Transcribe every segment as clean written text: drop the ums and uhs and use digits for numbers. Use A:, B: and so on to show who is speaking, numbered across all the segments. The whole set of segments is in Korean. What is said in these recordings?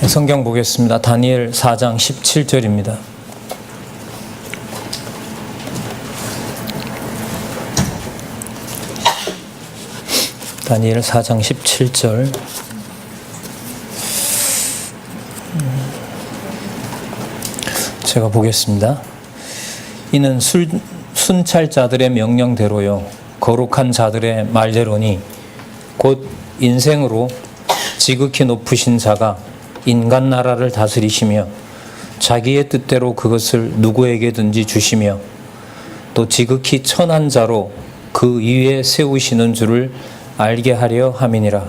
A: 성경 보겠습니다. 다니엘 4장 17절입니다. 다니엘 4장 17절. 제가 보겠습니다. 이는 순찰자들의 명령대로요 거룩한 자들의 말대로니 곧 인생으로 지극히 높으신 자가 인간 나라를 다스리시며 자기의 뜻대로 그것을 누구에게든지 주시며 또 지극히 천한 자로 그 위에 세우시는 줄을 알게 하려 하였느니라.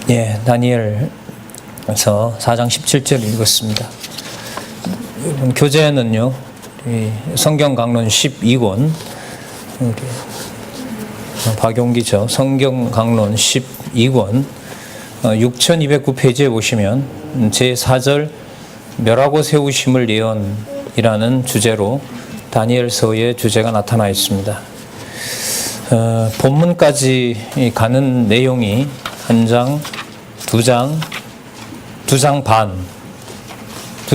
A: 예, 다니엘서 4장 17절 읽었습니다. 여러분, 교재는요, 성경 강론 12권, 박용기죠. 성경 강론 12권 6209페이지에 보시면 제4절 멸하고 세우심을 예언이라는 주제로 다니엘서의 주제가 나타나 있습니다. 본문까지 가는 내용이 한 장, 두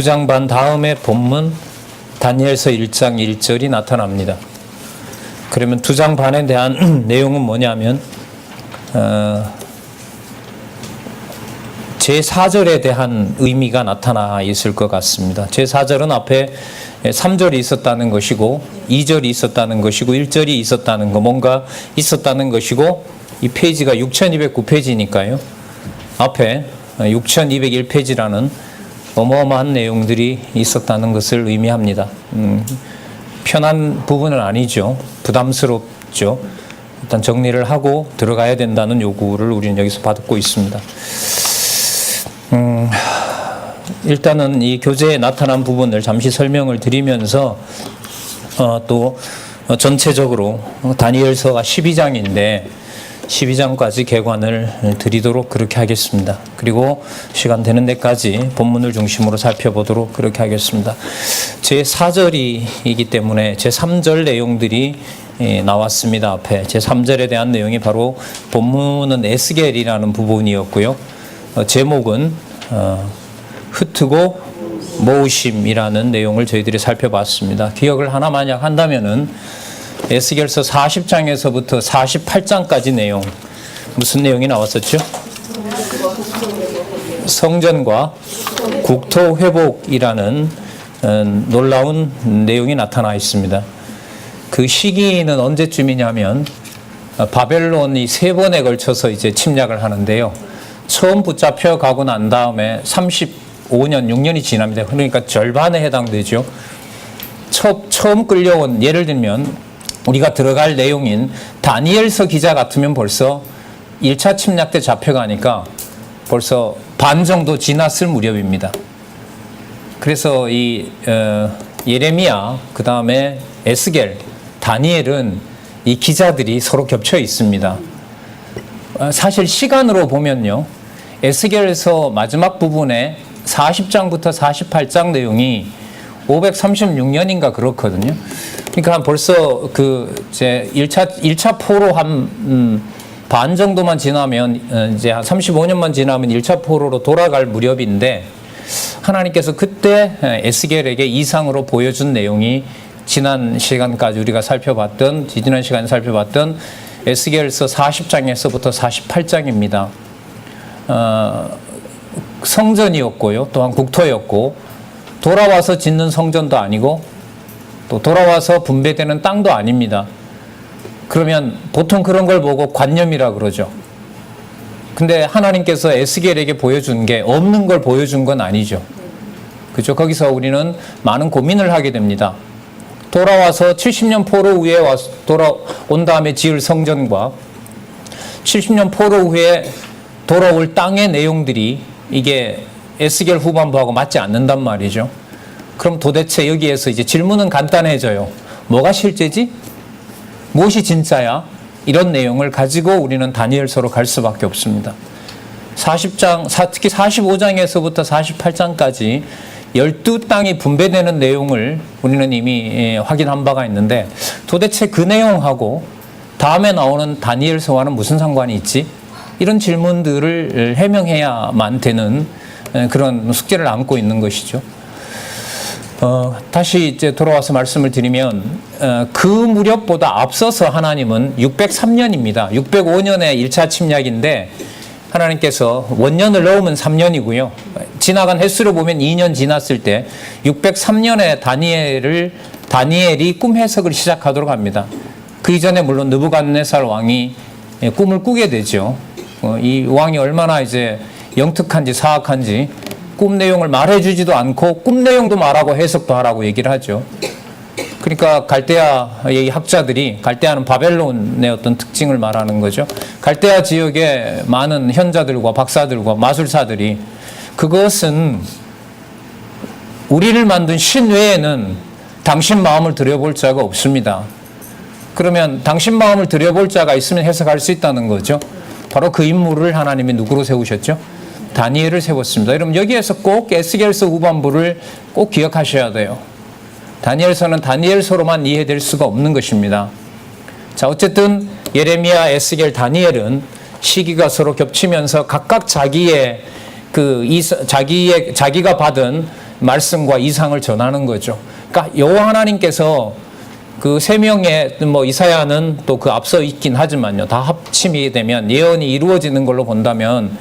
A: 장 반 다음에 본문 다니엘서 1장 1절이 나타납니다. 그러면 두 장 반에 대한 내용은 뭐냐면 제4절에 대한 의미가 나타나 있을 것 같습니다. 제4절은 앞에 3절이 있었다는 것이고 2절이 있었다는 것이고 1절이 있었다는 거, 뭔가 있었다는 것이고, 이 페이지가 6209페이지니까요. 앞에 6201페이지라는 어마어마한 내용들이 있었다는 것을 의미합니다. 편한 부분은 아니죠. 부담스럽죠. 일단 정리를 하고 들어가야 된다는 요구를 우리는 여기서 받고 있습니다. 일단은 이 교재에 나타난 부분을 잠시 설명을 드리면서 또 전체적으로 다니엘서가 12장인데 12장까지 개관을 드리도록 그렇게 하겠습니다. 그리고 시간 되는 데까지 본문을 중심으로 살펴보도록 그렇게 하겠습니다. 제4절이기 때문에 제3절 내용들이 나왔습니다. 앞에 제3절에 대한 내용이 바로 본문은 에스겔이라는 부분이었고요. 제목은 흩트고 모으심이라는 내용을 저희들이 살펴봤습니다. 기억을 하나 만약 한다면은 에스겔서 40장에서부터 48장까지 내용, 무슨 내용이 나왔었죠? 성전과 국토 회복이라는 놀라운 내용이 나타나 있습니다. 그 시기는 언제쯤이냐면 바벨론이 3번에 걸쳐서 이제 침략을 하는데요. 처음 붙잡혀 가고 난 다음에 35년, 6년이 지납니다. 그러니까 절반에 해당되죠. 처음 끌려온, 예를 들면 우리가 들어갈 내용인 다니엘서 기자 같으면 벌써 1차 침략 때 잡혀가니까 벌써 반 정도 지났을 무렵입니다. 그래서 이 예레미야, 그 다음에 에스겔, 다니엘은 이 기자들이 서로 겹쳐 있습니다. 사실 시간으로 보면요, 에스겔서 마지막 부분에 40장부터 48장 내용이 536년인가 그렇거든요. 그러니까 벌써 이제 1차 포로 반 정도만 지나면, 이제 한 35년만 지나면 1차 포로로 돌아갈 무렵인데, 하나님께서 그때 에스겔에게 이상으로 보여준 내용이 지난 시간까지 우리가 지난 시간에 살펴봤던 에스겔서 40장에서부터 48장입니다. 성전이었고요. 또한 국토였고, 돌아와서 짓는 성전도 아니고, 또 돌아와서 분배되는 땅도 아닙니다. 그러면 보통 그런 걸 보고 관념이라 그러죠. 근데 하나님께서 에스겔에게 보여준 게 없는 걸 보여준 건 아니죠. 그죠? 거기서 우리는 많은 고민을 하게 됩니다. 돌아와서 70년 포로 후에 돌아온 다음에 지을 성전과 70년 포로 후에 돌아올 땅의 내용들이 이게 에스겔 후반부하고 맞지 않는단 말이죠. 그럼 도대체 여기에서 이제 질문은 간단해져요. 뭐가 실제지? 무엇이 진짜야? 이런 내용을 가지고 우리는 다니엘서로 갈 수밖에 없습니다. 40장, 특히 45장에서부터 48장까지 12땅이 분배되는 내용을 우리는 이미 확인한 바가 있는데, 도대체 그 내용하고 다음에 나오는 다니엘서와는 무슨 상관이 있지? 이런 질문들을 해명해야만 되는 그런 숙제를 안고 있는 것이죠. 다시 이제 돌아와서 말씀을 드리면 그 무렵보다 앞서서 하나님은 603년입니다. 605년에 1차 침략인데 하나님께서 원년을 넣으면 3년이고요. 지나간 횟수로 보면 2년 지났을 때 603년에 다니엘이 꿈 해석을 시작하도록 합니다. 그 이전에 물론 느부갓네살 왕이 꿈을 꾸게 되죠. 이 왕이 얼마나 이제 영특한지 사악한지 꿈 내용을 말해주지도 않고 꿈 내용도 말하고 해석도 하라고 얘기를 하죠. 그러니까 갈대아의 학자들이, 갈대아는 바벨론의 어떤 특징을 말하는 거죠. 갈대아 지역의 많은 현자들과 박사들과 마술사들이 그것은 우리를 만든 신 외에는 당신 마음을 들여볼 자가 없습니다. 그러면 당신 마음을 들여볼 자가 있으면 해석할 수 있다는 거죠. 바로 그 인물을 하나님이 누구로 세우셨죠? 다니엘을 세웠습니다. 여러분 여기에서 꼭 에스겔서 후반부를 꼭 기억하셔야 돼요. 다니엘서는 다니엘서로만 이해될 수가 없는 것입니다. 자, 어쨌든 예레미야, 에스겔, 다니엘은 시기가 서로 겹치면서 각각 자기가 받은 말씀과 이상을 전하는 거죠. 그러니까 여호와 하나님께서 그 세 명의 이사야는 또 그 앞서 있긴 하지만요. 다 합침이 되면 예언이 이루어지는 걸로 본다면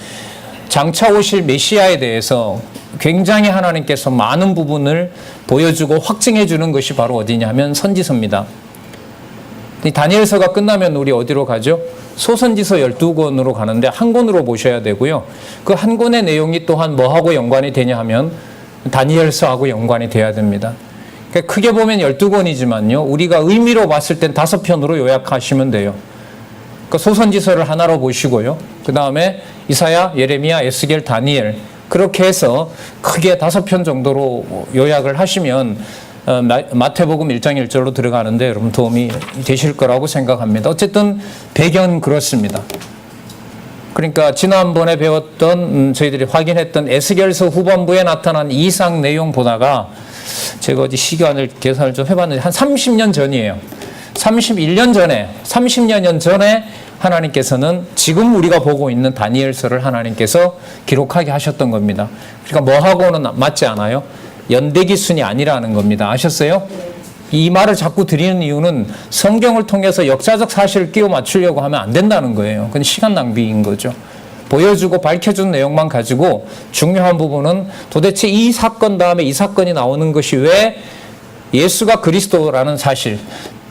A: 장차 오실 메시아에 대해서 굉장히 하나님께서 많은 부분을 보여주고 확증해 주는 것이 바로 어디냐 하면 선지서입니다. 다니엘서가 끝나면 우리 어디로 가죠? 소선지서 12권으로 가는데 한 권으로 보셔야 되고요. 그 한 권의 내용이 또한 뭐하고 연관이 되냐 하면 다니엘서하고 연관이 돼야 됩니다. 그러니까 크게 보면 12권이지만요. 우리가 의미로 봤을 땐 5편으로 요약하시면 돼요. 그러니까 소선지서를 하나로 보시고요. 그 다음에 이사야, 예레미야, 에스겔, 다니엘 그렇게 해서 크게 5편 정도로 요약을 하시면 마태복음 1장 1절로 들어가는데 여러분 도움이 되실 거라고 생각합니다. 어쨌든 배경은 그렇습니다. 그러니까 지난번에 배웠던 저희들이 확인했던 에스겔서 후반부에 나타난 이상 내용 보다가 제가 어디 시간을 계산을 좀 해봤는데 한 30년 전이에요. 30년 전에 하나님께서는 지금 우리가 보고 있는 다니엘서를 하나님께서 기록하게 하셨던 겁니다. 그러니까 뭐하고는 맞지 않아요? 연대기순이 아니라는 겁니다. 아셨어요? 이 말을 자꾸 드리는 이유는 성경을 통해서 역사적 사실을 끼워 맞추려고 하면 안 된다는 거예요. 그건 시간 낭비인 거죠. 보여주고 밝혀준 내용만 가지고 중요한 부분은 도대체 이 사건 다음에 이 사건이 나오는 것이 왜 예수가 그리스도라는 사실,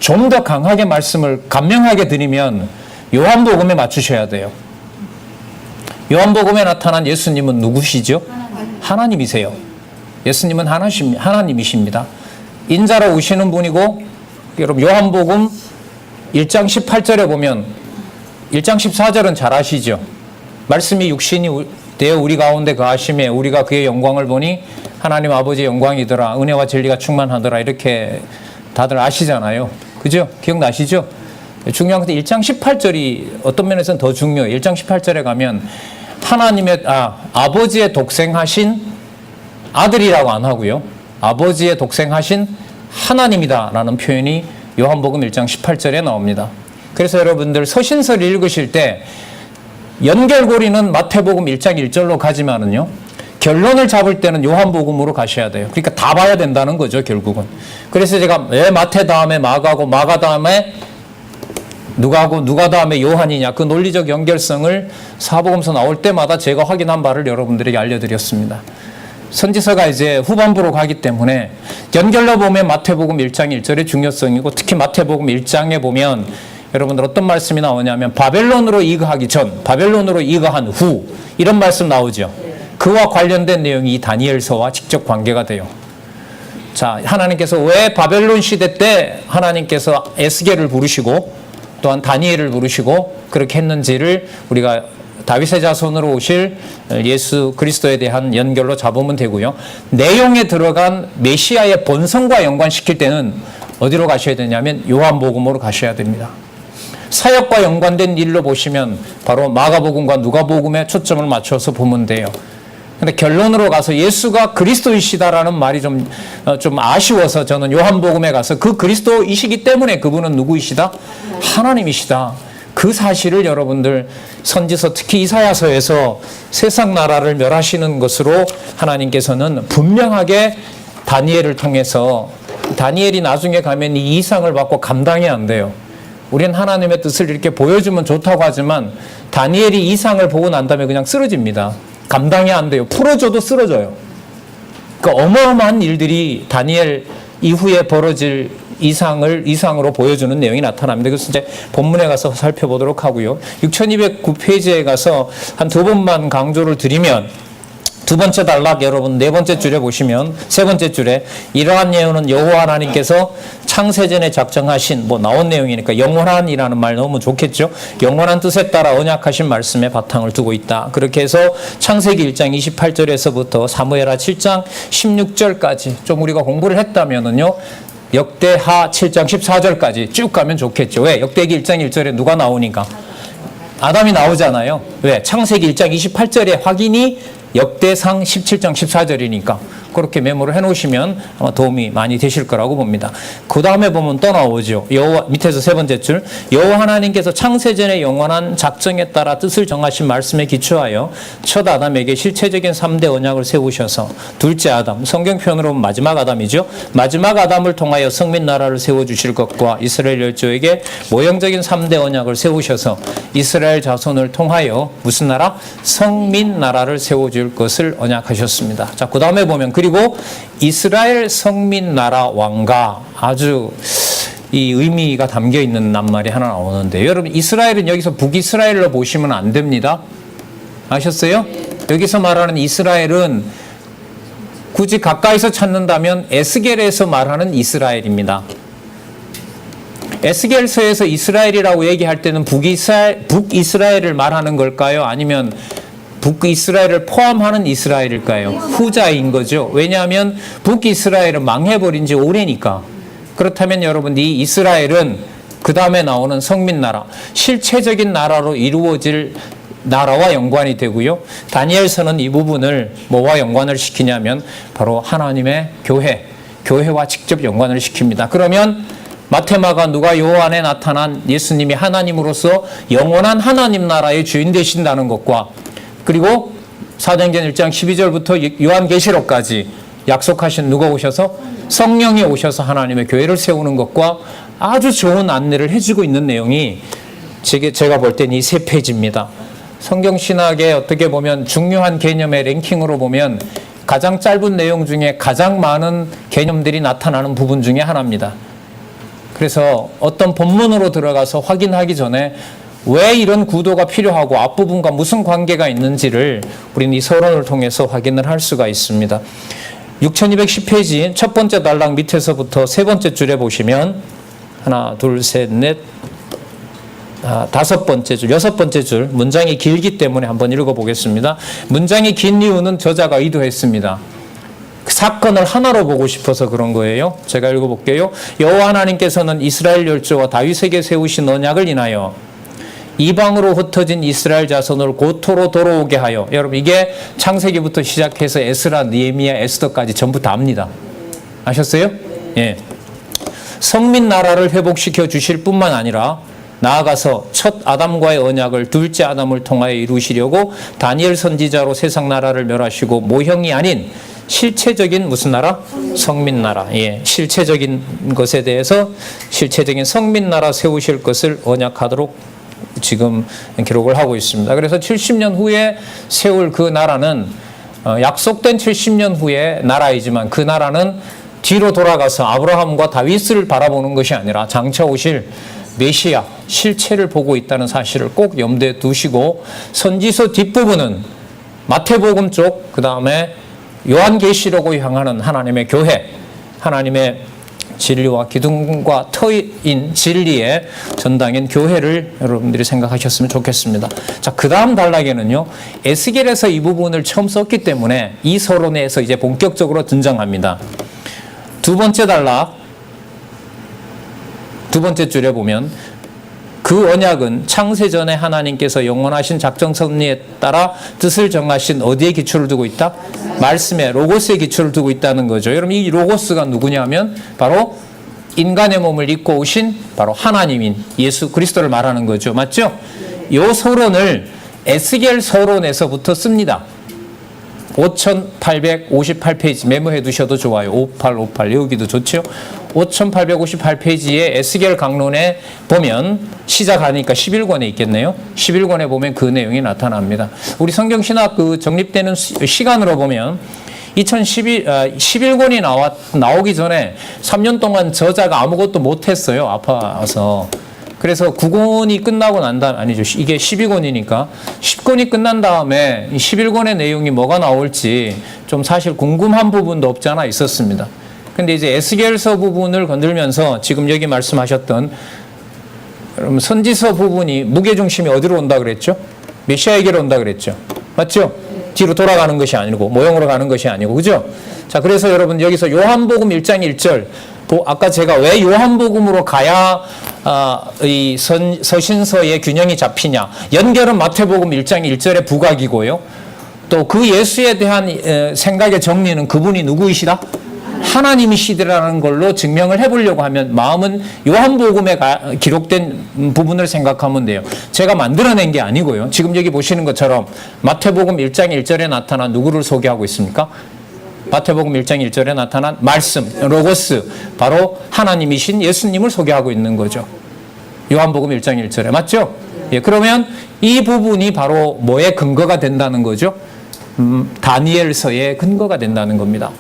A: 좀 더 강하게 말씀을 간명하게 드리면 요한복음에 맞추셔야 돼요. 요한복음에 나타난 예수님은 누구시죠? 하나님이세요. 예수님은 하나님이십니다. 인자로 오시는 분이고, 여러분 요한복음 1장 18절에 보면 1장 14절은 잘 아시죠? 말씀이 육신이 되어 우리 가운데 거하심에 우리가 그의 영광을 보니 하나님 아버지의 영광이더라. 은혜와 진리가 충만하더라. 이렇게 다들 아시잖아요. 그죠? 기억나시죠? 중요한 것은 1장 18절이 어떤 면에서는 더 중요해요. 1장 18절에 가면 아버지의 독생하신 아들이라고 안 하고요. 아버지의 독생하신 하나님이다라는 표현이 요한복음 1장 18절에 나옵니다. 그래서 여러분들 서신서를 읽으실 때 연결고리는 마태복음 1장 1절로 가지만은요. 결론을 잡을 때는 요한복음으로 가셔야 돼요. 그러니까 다 봐야 된다는 거죠, 결국은. 그래서 제가 왜 마태 다음에 마가고 마가 다음에 누가고 누가 다음에 요한이냐 그 논리적 연결성을 사복음서 나올 때마다 제가 확인한 바를 여러분들에게 알려드렸습니다. 선지서가 이제 후반부로 가기 때문에 연결로 보면 마태복음 1장 1절의 중요성이고 특히 마태복음 1장에 보면 여러분들 어떤 말씀이 나오냐면 바벨론으로 이거하기 전, 바벨론으로 이거한 후 이런 말씀 나오죠. 그와 관련된 내용이 이 다니엘서와 직접 관계가 돼요. 자, 하나님께서 왜 바벨론 시대 때 하나님께서 에스겔을 부르시고 또한 다니엘을 부르시고 그렇게 했는지를 우리가 다윗의 자손으로 오실 예수 그리스도에 대한 연결로 잡으면 되고요. 내용에 들어간 메시아의 본성과 연관시킬 때는 어디로 가셔야 되냐면 요한복음으로 가셔야 됩니다. 사역과 연관된 일로 보시면 바로 마가복음과 누가복음에 초점을 맞춰서 보면 돼요. 근데 결론으로 가서 예수가 그리스도이시다라는 말이 좀 아쉬워서 저는 요한복음에 가서 그 그리스도이시기 때문에 그분은 누구이시다? 하나님이시다. 그 그 사실을 여러분들 선지서 특히 이사야서에서 세상 나라를 멸하시는 것으로 하나님께서는 분명하게 다니엘을 통해서 다니엘이 나중에 가면 이 이상을 받고 감당이 안 돼요. 우리는 하나님의 뜻을 이렇게 보여주면 좋다고 하지만 다니엘이 이상을 보고 난 다음에 그냥 쓰러집니다. 감당이 안 돼요. 풀어줘도 쓰러져요. 그러니까 어마어마한 일들이 다니엘 이후에 벌어질 이상으로 보여주는 내용이 나타납니다. 그래서 이제 본문에 가서 살펴보도록 하고요. 6209페이지에 가서 한 두 번만 강조를 드리면 두 번째 단락 여러분 네 번째 줄에 보시면 세 번째 줄에 이러한 예언은 여호와 하나님께서 창세전에 작정하신 나온 내용이니까 영원한이라는 말 너무 좋겠죠. 영원한 뜻에 따라 언약하신 말씀에 바탕을 두고 있다. 그렇게 해서 창세기 1장 28절에서부터 사무엘하 7장 16절까지 좀 우리가 공부를 했다면은요. 역대하 7장 14절까지 쭉 가면 좋겠죠. 왜? 역대기 1장 1절에 누가 나오니까? 아담이 나오잖아요. 왜? 창세기 1장 28절에 확인이 역대상 17장 14절이니까 그렇게 메모를 해놓으시면 아마 도움이 많이 되실 거라고 봅니다. 그 다음에 보면 또 나오죠. 여호와 밑에서 세 번째 줄 여호와 하나님께서 창세전의 영원한 작정에 따라 뜻을 정하신 말씀에 기초하여 첫 아담에게 실체적인 3대 언약을 세우셔서 둘째 아담 성경 표현으로 보면 마지막 아담이죠. 마지막 아담을 통하여 성민 나라를 세워주실 것과 이스라엘 열조에게 모형적인 3대 언약을 세우셔서 이스라엘 자손을 통하여 무슨 나라? 성민 나라를 세워줄 것을 언약하셨습니다. 자, 그 다음에 보면 그리고 이스라엘 성민 나라 왕가 아주 이 의미가 담겨 있는 낱말이 하나 나오는데 여러분 이스라엘은 여기서 북이스라엘로 보시면 안 됩니다. 아셨어요? 여기서 말하는 이스라엘은 굳이 가까이서 찾는다면 에스겔에서 말하는 이스라엘입니다. 에스겔서에서 이스라엘이라고 얘기할 때는 북이스라엘을 말하는 걸까요? 아니면 북이스라엘을 포함하는 이스라엘일까요? 후자인 거죠. 왜냐하면 북이스라엘은 망해버린 지 오래니까. 그렇다면 여러분 이 이스라엘은 그 다음에 나오는 성민나라, 실체적인 나라로 이루어질 나라와 연관이 되고요. 다니엘서는 이 부분을 뭐와 연관을 시키냐면 바로 하나님의 교회와 직접 연관을 시킵니다. 그러면 마테마가 누가 요 안에 나타난 예수님이 하나님으로서 영원한 하나님 나라의 주인 되신다는 것과 그리고 사도행전 1장 12절부터 요한계시록까지 약속하신 누가 오셔서 성령이 오셔서 하나님의 교회를 세우는 것과 아주 좋은 안내를 해주고 있는 내용이 제가 볼 땐 이 세 페이지입니다. 성경신학의 어떻게 보면 중요한 개념의 랭킹으로 보면 가장 짧은 내용 중에 가장 많은 개념들이 나타나는 부분 중에 하나입니다. 그래서 어떤 본문으로 들어가서 확인하기 전에 왜 이런 구도가 필요하고 앞부분과 무슨 관계가 있는지를 우리는 이 서론을 통해서 확인을 할 수가 있습니다. 6210페이지 첫 번째 단락 밑에서부터 세 번째 줄에 보시면 하나, 둘, 셋, 넷, 다섯 번째 줄, 여섯 번째 줄 문장이 길기 때문에 한번 읽어보겠습니다. 문장이 긴 이유는 저자가 의도했습니다. 사건을 하나로 보고 싶어서 그런 거예요. 제가 읽어볼게요. 여호와 하나님께서는 이스라엘 열조와 다윗에게 세우신 언약을 인하여 이방으로 흩어진 이스라엘 자손을 고토로 돌아오게 하여 여러분 이게 창세기부터 시작해서 에스라, 느헤미야, 에스더까지 전부 다 합니다. 아셨어요? 예. 성민 나라를 회복시켜 주실 뿐만 아니라 나아가서 첫 아담과의 언약을 둘째 아담을 통하여 이루시려고 다니엘 선지자로 세상 나라를 멸하시고 모형이 아닌 실체적인 무슨 나라? 성민 나라. 예. 실체적인 것에 대해서 실체적인 성민 나라 세우실 것을 언약하도록 지금 기록을 하고 있습니다. 그래서 70년 후에 세울 그 나라는 약속된 70년 후의 나라이지만 그 나라는 뒤로 돌아가서 아브라함과 다윗을 바라보는 것이 아니라 장차 오실 메시아 실체를 보고 있다는 사실을 꼭 염두에 두시고 선지서 뒷부분은 마태복음 쪽 그 다음에 요한계시록을 향하는 하나님의 교회 하나님의 진리와 기둥과 터인 진리의 전당인 교회를 여러분들이 생각하셨으면 좋겠습니다. 자, 그 다음 단락에는요, 에스겔에서 이 부분을 처음 썼기 때문에 이 서론에서 이제 본격적으로 등장합니다. 두 번째 단락, 두 번째 줄에 보면 그 언약은 창세전에 하나님께서 영원하신 작정 섭리에 따라 뜻을 정하신 어디에 기초를 두고 있다? 말씀에 로고스에 기초를 두고 있다는 거죠. 여러분 이 로고스가 누구냐면 바로 인간의 몸을 입고 오신 바로 하나님인 예수 그리스도를 말하는 거죠. 맞죠? 요 서론을 에스겔 서론에서부터 씁니다. 5858페이지 메모해 두셔도 좋아요. 5858 외우기도 좋죠. 5858페이지에 에스겔 강론에 보면 시작하니까 11권에 있겠네요. 11권에 보면 그 내용이 나타납니다. 우리 성경신학 그 정립되는 시간으로 보면 11권이 나오기 전에 3년 동안 저자가 아무것도 못했어요. 아파서. 그래서 9권이 끝나고 난 다음, 아니죠. 이게 12권이니까 10권이 끝난 다음에 11권의 내용이 뭐가 나올지 좀 사실 궁금한 부분도 없지 않아 있었습니다. 근데 이제 에스겔서 부분을 건들면서 지금 여기 말씀하셨던 그럼 선지서 부분이 무게중심이 어디로 온다 그랬죠? 메시아에게로 온다 그랬죠. 맞죠? 뒤로 돌아가는 것이 아니고 모형으로 가는 것이 아니고 그죠? 자, 그래서 여러분 여기서 요한복음 1장 1절 아까 제가 왜 요한복음으로 가야 이 서신서의 균형이 잡히냐. 연결은 마태복음 1장 1절의 부각이고요. 또 그 예수에 대한 생각의 정리는 그분이 누구이시다? 하나님이시더라는 걸로 증명을 해보려고 하면 마음은 요한복음에 기록된 부분을 생각하면 돼요. 제가 만들어낸 게 아니고요. 지금 여기 보시는 것처럼 마태복음 1장 1절에 나타난 누구를 소개하고 있습니까? 마태복음 1장 1절에 나타난 말씀, 로고스, 바로 하나님이신 예수님을 소개하고 있는 거죠. 요한복음 1장 1절에. 맞죠? 예, 그러면 이 부분이 바로 뭐의 근거가 된다는 거죠? 다니엘서의 근거가 된다는 겁니다.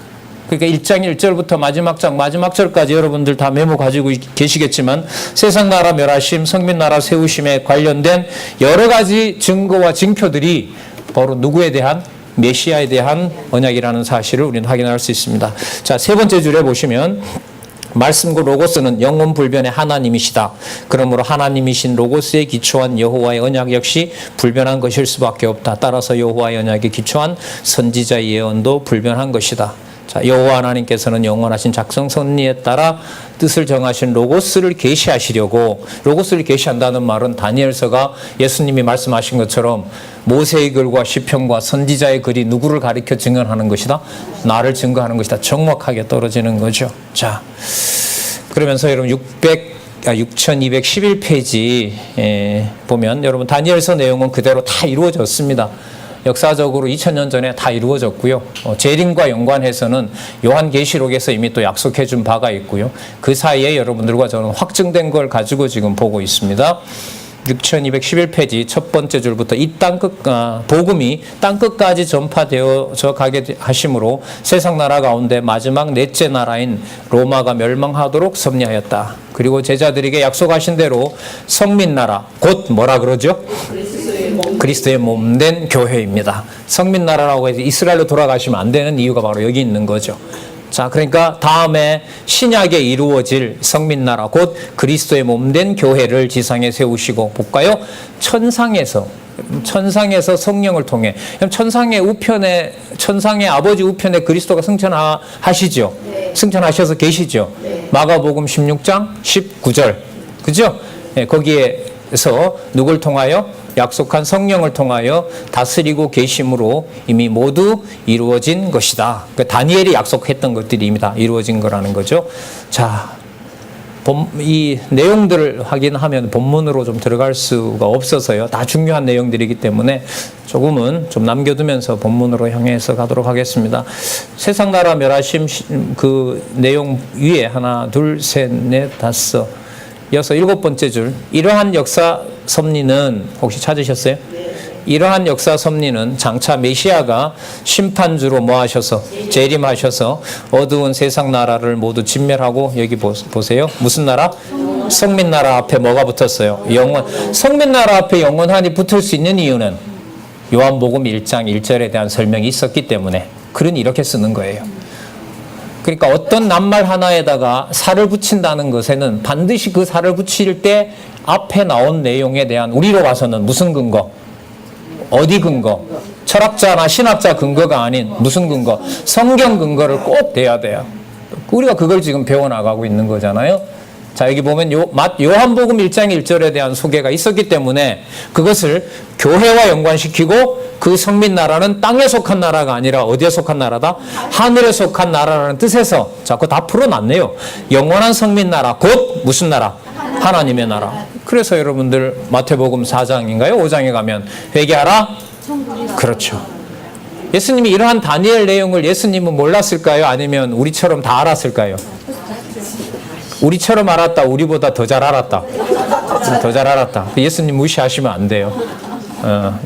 A: 그러니까 1장 1절부터 마지막 장 마지막 절까지 여러분들 다 메모 가지고 계시겠지만 세상 나라 멸하심, 성민 나라 세우심에 관련된 여러 가지 증거와 징표들이 바로 누구에 대한 메시아에 대한 언약이라는 사실을 우리는 확인할 수 있습니다. 자, 세 번째 줄에 보시면 말씀과 로고스는 영원 불변의 하나님이시다. 그러므로 하나님이신 로고스에 기초한 여호와의 언약 역시 불변한 것일 수밖에 없다. 따라서 여호와의 언약에 기초한 선지자의 예언도 불변한 것이다. 자, 여호와 하나님께서는 영원하신 작성 섭리에 따라 뜻을 정하신 로고스를 계시하시려고, 로고스를 계시한다는 말은 다니엘서가 예수님이 말씀하신 것처럼 모세의 글과 시편과 선지자의 글이 누구를 가리켜 증언하는 것이다? 나를 증거하는 것이다. 정확하게 떨어지는 거죠. 자, 그러면서 여러분 6211페이지 보면 여러분 다니엘서 내용은 그대로 다 이루어졌습니다. 역사적으로 2000년 전에 다 이루어졌고요. 재림과 연관해서는 요한계시록에서 이미 또 약속해 준 바가 있고요. 그 사이에 여러분들과 저는 확증된 걸 가지고 지금 보고 있습니다. 6211페이지 첫 번째 줄부터 이 복음이 땅끝까지 전파되어져 가게 하심으로 세상 나라 가운데 마지막 넷째 나라인 로마가 멸망하도록 섭리하였다. 그리고 제자들에게 약속하신 대로 성민나라, 곧 뭐라 그러죠? 그리스도의 몸된 교회입니다. 성민나라라고 해서 이스라엘로 돌아가시면 안 되는 이유가 바로 여기 있는 거죠. 자, 그러니까 다음에 신약에 이루어질 성민나라, 곧 그리스도의 몸된 교회를 지상에 세우시고, 볼까요? 천상에서 성령을 통해, 천상의 우편에, 천상의 아버지 우편에 그리스도가 승천하시죠. 네. 승천하셔서 계시죠. 네. 마가복음 16장 19절. 그죠? 네, 거기에서 누굴 통하여? 약속한 성령을 통하여 다스리고 계심으로 이미 모두 이루어진 것이다. 그러니까 다니엘이 약속했던 것들이 이미 다 이루어진 거라는 거죠. 자, 이 내용들을 확인하면 본문으로 좀 들어갈 수가 없어서요. 다 중요한 내용들이기 때문에 조금은 좀 남겨두면서 본문으로 향해서 가도록 하겠습니다. 세상 나라 멸하심 그 내용 위에 하나, 둘, 셋, 넷, 다섯, 여섯, 일곱 번째 줄. 이러한 역사 섭리는 혹시 찾으셨어요? 이러한 역사 섭리는 장차 메시아가 심판주로 뭐 하셔서 재림하셔서 어두운 세상 나라를 모두 진멸하고, 여기 보세요. 무슨 나라? 성민나라 앞에 뭐가 붙었어요? 영원. 성민나라 앞에 영원하니 붙을 수 있는 이유는 요한복음 1장 1절에 대한 설명이 있었기 때문에, 그러니 이렇게 쓰는 거예요. 그러니까 어떤 낱말 하나에다가 살을 붙인다는 것에는 반드시 그 살을 붙일 때 앞에 나온 내용에 대한, 우리로 봐서는 무슨 근거? 어디 근거? 철학자나 신학자 근거가 아닌 무슨 근거? 성경 근거를 꼭 대야 돼요. 우리가 그걸 지금 배워나가고 있는 거잖아요. 자, 여기 보면 요한복음 1장 1절에 대한 소개가 있었기 때문에 그것을 교회와 연관시키고 그 성민 나라는 땅에 속한 나라가 아니라 어디에 속한 나라다? 하늘에 속한 나라라는 뜻에서 자꾸 다 풀어놨네요. 영원한 성민 나라, 곧 무슨 나라? 하나님의 나라. 그래서 여러분들 마태복음 4장인가요? 5장에 가면 회개하라? 그렇죠. 예수님이 이러한 다니엘 내용을 예수님은 몰랐을까요? 아니면 우리처럼 다 알았을까요? 우리처럼 알았다. 우리보다 더 잘 알았다. 더 잘 알았다. 예수님 무시하시면 안 돼요.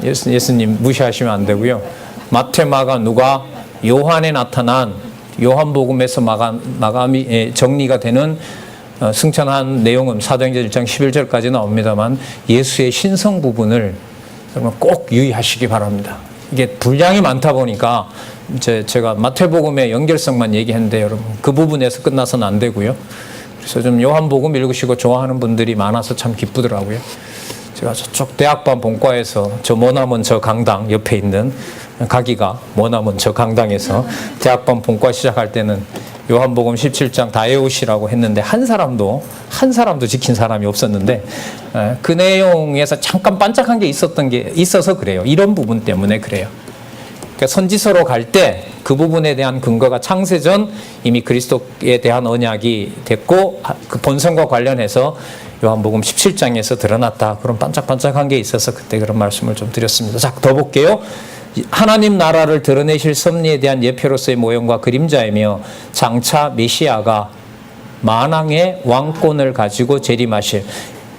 A: 예수님 무시하시면 안 되고요. 마태, 마가, 누가, 요한에 나타난 요한복음에서 마감이 정리가 되는 승천한 내용은 사도행전 1장 11절까지 나옵니다만 예수의 신성 부분을 여러분 꼭 유의하시기 바랍니다. 이게 분량이 많다 보니까 제가 마태복음의 연결성만 얘기했는데 여러분 그 부분에서 끝나서는 안 되고요. 그래서 좀 요한복음 읽으시고 좋아하는 분들이 많아서 참 기쁘더라고요. 제가 저쪽 대학반 본과에서 저 머나먼 저 강당 옆에 있는 가기가 머나먼 저 강당에서 대학반 본과 시작할 때는 요한복음 17장 다 외우시라고 했는데 한 사람도 지킨 사람이 없었는데 그 내용에서 잠깐 반짝한 게 있어서 그래요. 이런 부분 때문에 그래요. 그러니까 선지서로 갈 때 그 부분에 대한 근거가 창세전 이미 그리스도에 대한 언약이 됐고 그 본성과 관련해서 요한복음 17장에서 드러났다. 그런 반짝반짝한 게 있어서 그때 그런 말씀을 좀 드렸습니다. 자, 더 볼게요. 하나님 나라를 드러내실 섭리에 대한 예표로서의 모형과 그림자이며 장차 메시아가 만왕의 왕권을 가지고 재림하실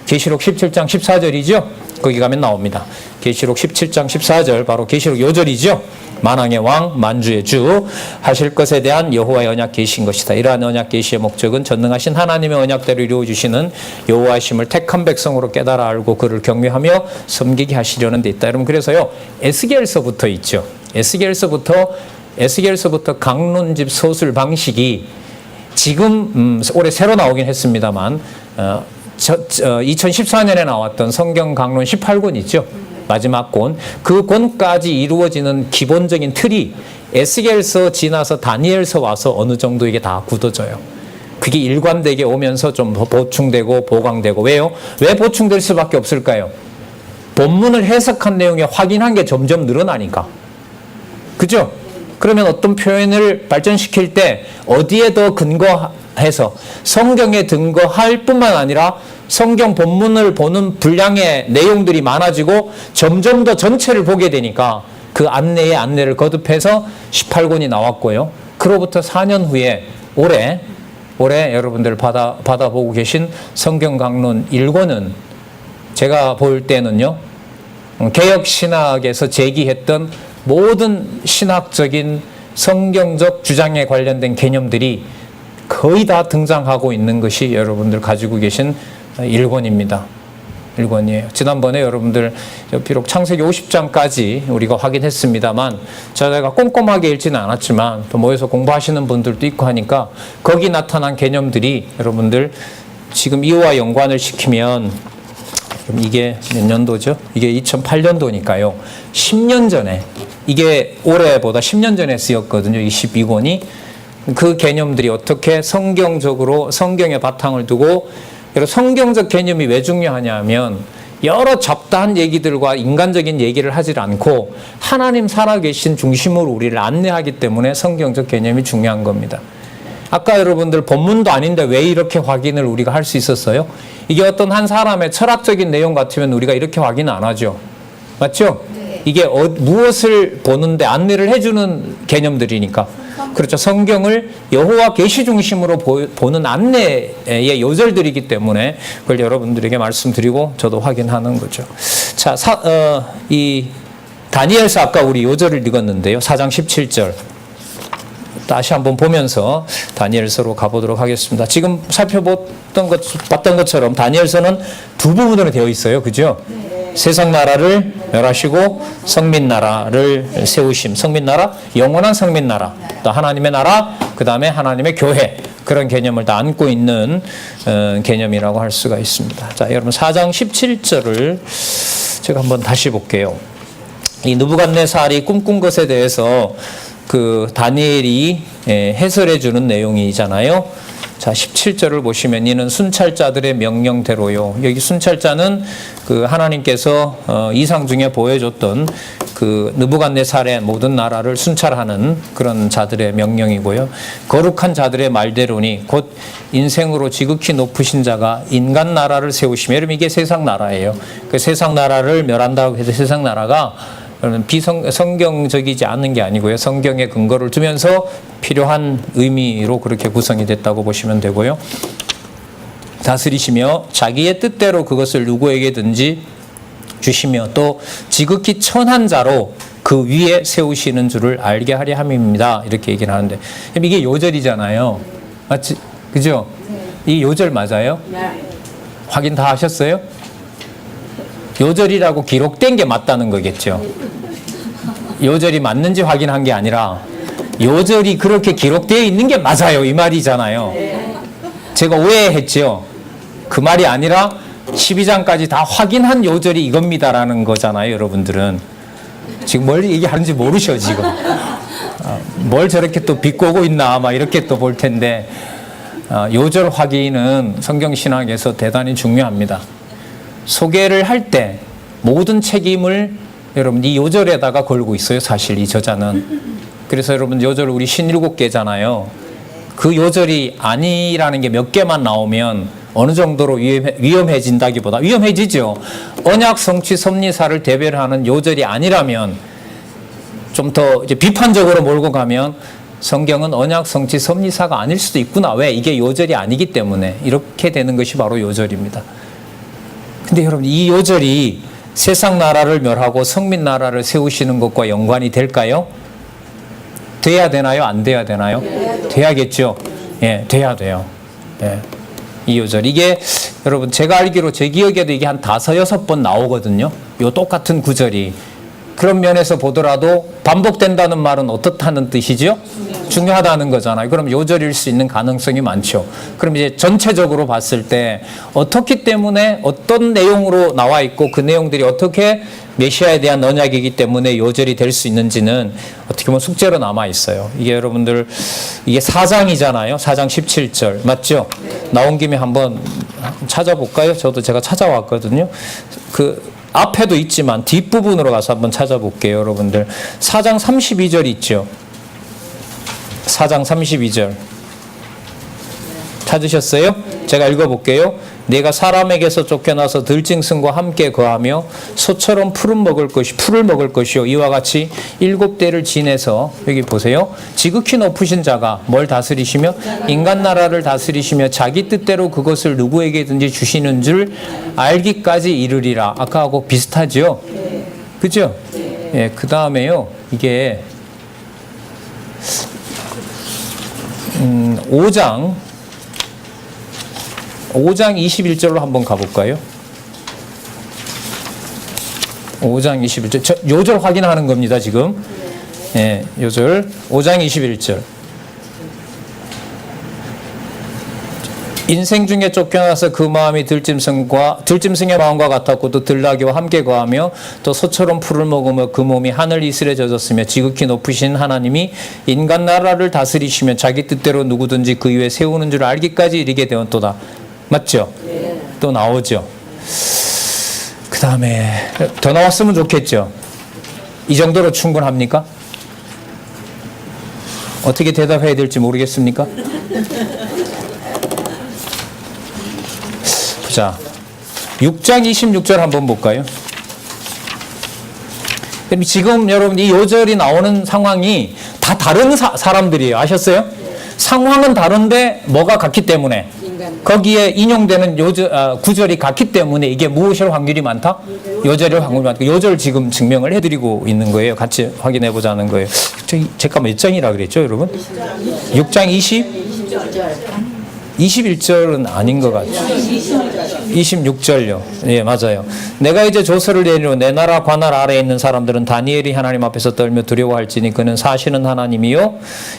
A: 계시록 17장 14절이죠. 거기 가면 나옵니다. 계시록 17장 14절 바로 계시록 요절이죠. 만왕의 왕 만주의 주 하실 것에 대한 여호와의 언약 계시인 것이다. 이러한 언약 계시의 목적은 전능하신 하나님의 언약대로 이루어주시는 여호와심을 택한 백성으로 깨달아 알고 그를 경외하며 섬기게 하시려는 데 있다. 여러분 그래서요 에스겔서부터 있죠. 에스겔서부터 강론집 서술 방식이 지금 올해 새로 나오긴 했습니다만 2014년에 나왔던 성경 강론 18권 있죠. 마지막 권, 그 권까지 이루어지는 기본적인 틀이 에스겔서 지나서 다니엘서 와서 어느 정도 이게 다 굳어져요. 그게 일관되게 오면서 좀 보충되고 보강되고. 왜요? 왜 보충될 수밖에 없을까요? 본문을 해석한 내용에 확인한 게 점점 늘어나니까. 그죠? 그러면 어떤 표현을 발전시킬 때 어디에 더 근거해서 성경에 근거할 뿐만 아니라 성경 본문을 보는 분량의 내용들이 많아지고 점점 더 전체를 보게 되니까 그 안내에 안내를 거듭해서 18권이 나왔고요. 그로부터 4년 후에 올해 여러분들 받아보고 계신 성경 강론 1권은 제가 볼 때는요. 개혁신학에서 제기했던 모든 신학적인 성경적 주장에 관련된 개념들이 거의 다 등장하고 있는 것이 여러분들 가지고 계신 1권입니다. 1권이에요. 지난번에 여러분들 비록 창세기 50장까지 우리가 확인했습니다만 제가 꼼꼼하게 읽지는 않았지만 또 모여서 공부하시는 분들도 있고 하니까 거기 나타난 개념들이 여러분들 지금 이와 연관을 시키면 이게 몇 년도죠? 이게 2008년도니까요. 10년 전에 이게 올해보다 10년 전에 쓰였거든요. 이 12권이. 그 개념들이 어떻게 성경적으로 성경의 바탕을 두고 성경적 개념이 왜 중요하냐면 여러 잡다한 얘기들과 인간적인 얘기를 하지 않고 하나님 살아계신 중심으로 우리를 안내하기 때문에 성경적 개념이 중요한 겁니다. 아까 여러분들 본문도 아닌데 왜 이렇게 확인을 우리가 할 수 있었어요? 이게 어떤 한 사람의 철학적인 내용 같으면 우리가 이렇게 확인 안 하죠. 맞죠? 이게 무엇을 보는데 안내를 해주는 개념들이니까. 그렇죠. 성경을 여호와 계시 중심으로 보는 안내의 요절들이기 때문에 그걸 여러분들에게 말씀드리고 저도 확인하는 거죠. 자, 이 다니엘서 아까 우리 요절을 읽었는데요. 4장 17절. 다시 한번 보면서 다니엘서로 가보도록 하겠습니다. 지금 봤던 것처럼 다니엘서는 두 부분으로 되어 있어요. 그죠? 세상 나라를 멸하시고 성민 나라를 세우심. 성민 나라, 영원한 성민 나라. 또 하나님의 나라, 그 다음에 하나님의 교회. 그런 개념을 다 안고 있는 개념이라고 할 수가 있습니다. 자, 여러분 4장 17절을 제가 한번 다시 볼게요. 이 느부갓네살이 꿈꾼 것에 대해서 그 다니엘이 해설해 주는 내용이잖아요. 자, 17절을 보시면 이는 순찰자들의 명령대로요. 여기 순찰자는 그 하나님께서 이상 중에 보여줬던 그 느부갓네살의 모든 나라를 순찰하는 그런 자들의 명령이고요. 거룩한 자들의 말대로니 곧 인생으로 지극히 높으신 자가 인간 나라를 세우시며, 여러분 이게 세상 나라예요. 그 세상 나라를 멸한다고 해서 세상 나라가 성경적이지 않은 게 아니고요. 성경에 근거를 두면서 필요한 의미로 그렇게 구성이 됐다고 보시면 되고요. 다스리시며 자기의 뜻대로 그것을 누구에게든지 주시며 또 지극히 천한 자로 그 위에 세우시는 줄을 알게 하려 함입니다. 이렇게 얘기를 하는데 이게 요절이잖아요. 맞지? 그죠? 이 요절 맞아요? 확인 다 하셨어요? 요절이라고 기록된 게 맞다는 거겠죠. 요절이 맞는지 확인한 게 아니라 요절이 그렇게 기록되어 있는 게 맞아요, 이 말이잖아요. 제가 오해했죠. 그 말이 아니라 12장까지 다 확인한 요절이 이겁니다라는 거잖아요. 여러분들은 지금 뭘 얘기하는지 모르셔 지금. 뭘 저렇게 또 비꼬고 있나 막 이렇게 또 볼 텐데, 요절 확인은 성경신학에서 대단히 중요합니다. 소개를 할 때 모든 책임을 여러분 이 요절에다가 걸고 있어요. 사실 이 저자는. 그래서 여러분 요절 우리 57개잖아요. 그 요절이 아니라는 게 몇 개만 나오면 어느 정도로 위험해진다기보다 위험해지죠. 언약 성취 섭리사를 대변하는 요절이 아니라면 좀 더 이제 비판적으로 몰고 가면 성경은 언약 성취 섭리사가 아닐 수도 있구나. 왜? 이게 요절이 아니기 때문에. 이렇게 되는 것이 바로 요절입니다. 근데 여러분 이 요절이 세상 나라를 멸하고 성민 나라를 세우시는 것과 연관이 될까요? 돼야 되나요? 안 돼야 되나요? 돼야겠죠. 예, 돼야 돼요. 예. 이 요절. 이게 여러분 제가 알기로 제 기억에도 이게 한 5, 6번 나오거든요. 요 똑같은 구절이. 그런 면에서 보더라도 반복된다는 말은 어떻다는 뜻이죠? 중요하다는 거잖아요. 그럼 요절일 수 있는 가능성이 많죠. 그럼 이제 전체적으로 봤을 때 어떻기 때문에 어떤 내용으로 나와 있고 그 내용들이 어떻게 메시아에 대한 언약이기 때문에 요절이 될 수 있는지는 어떻게 보면 숙제로 남아 있어요. 이게 여러분들 이게 4장이잖아요. 4장 17절 맞죠? 나온 김에 한번 찾아볼까요? 저도 제가 찾아왔거든요. 그 앞에도 있지만 뒷부분으로 가서 한번 찾아볼게요. 여러분들 4장 32절 있죠. 4장 32절 찾으셨어요? 제가 읽어볼게요. 내가 사람에게서 쫓겨나서 들짐승과 함께 거하며 소처럼 풀을 먹을 것이요 이와 같이 7대를 지내서 여기 보세요. 지극히 높으신 자가 뭘 다스리시며 인간 나라를 다스리시며 자기 뜻대로 그것을 누구에게든지 주시는 줄 알기까지 이르리라. 아까하고 비슷하죠? 그죠? 예, 그 다음에요. 이게 5장 21절로 한번 가볼까요? 5장 21절. 요절 확인하는 겁니다, 지금. 예, 요절. 5장 21절. 인생 중에 쫓겨나서 그 마음이 들짐승의 마음과 같았고 또 들나귀와 함께 거하며 또 소처럼 풀을 먹으며 그 몸이 하늘 이슬에 젖었으며 지극히 높으신 하나님이 인간 나라를 다스리시며 자기 뜻대로 누구든지 그 위에 세우는 줄 알기까지 이르게 되었도다. 맞죠? 네. 또 나오죠. 그 다음에 더 나왔으면 좋겠죠. 이 정도로 충분합니까? 어떻게 대답해야 될지 모르겠습니까? 자, 6장 26절 한번 볼까요? 지금 여러분 이 요절이 나오는 상황이 다 다른 사람들이에요. 아셨어요? 상황은 다른데 뭐가 같기 때문에 거기에 인용되는 구절이 같기 때문에 이게 무엇일 확률이 많다? 요절일 확률이 많다. 요절 지금 증명을 해드리고 있는 거예요. 같이 확인해 보자는 거예요. 제가 몇 장이라 그랬죠, 여러분? 6장 21절은 아닌 것 같죠. 26절요. 예, 맞아요. 내가 이제 조서를 내리노 내 나라 관할 아래에 있는 사람들은 다니엘이 하나님 앞에서 떨며 두려워할지니 그는 사시는 하나님이요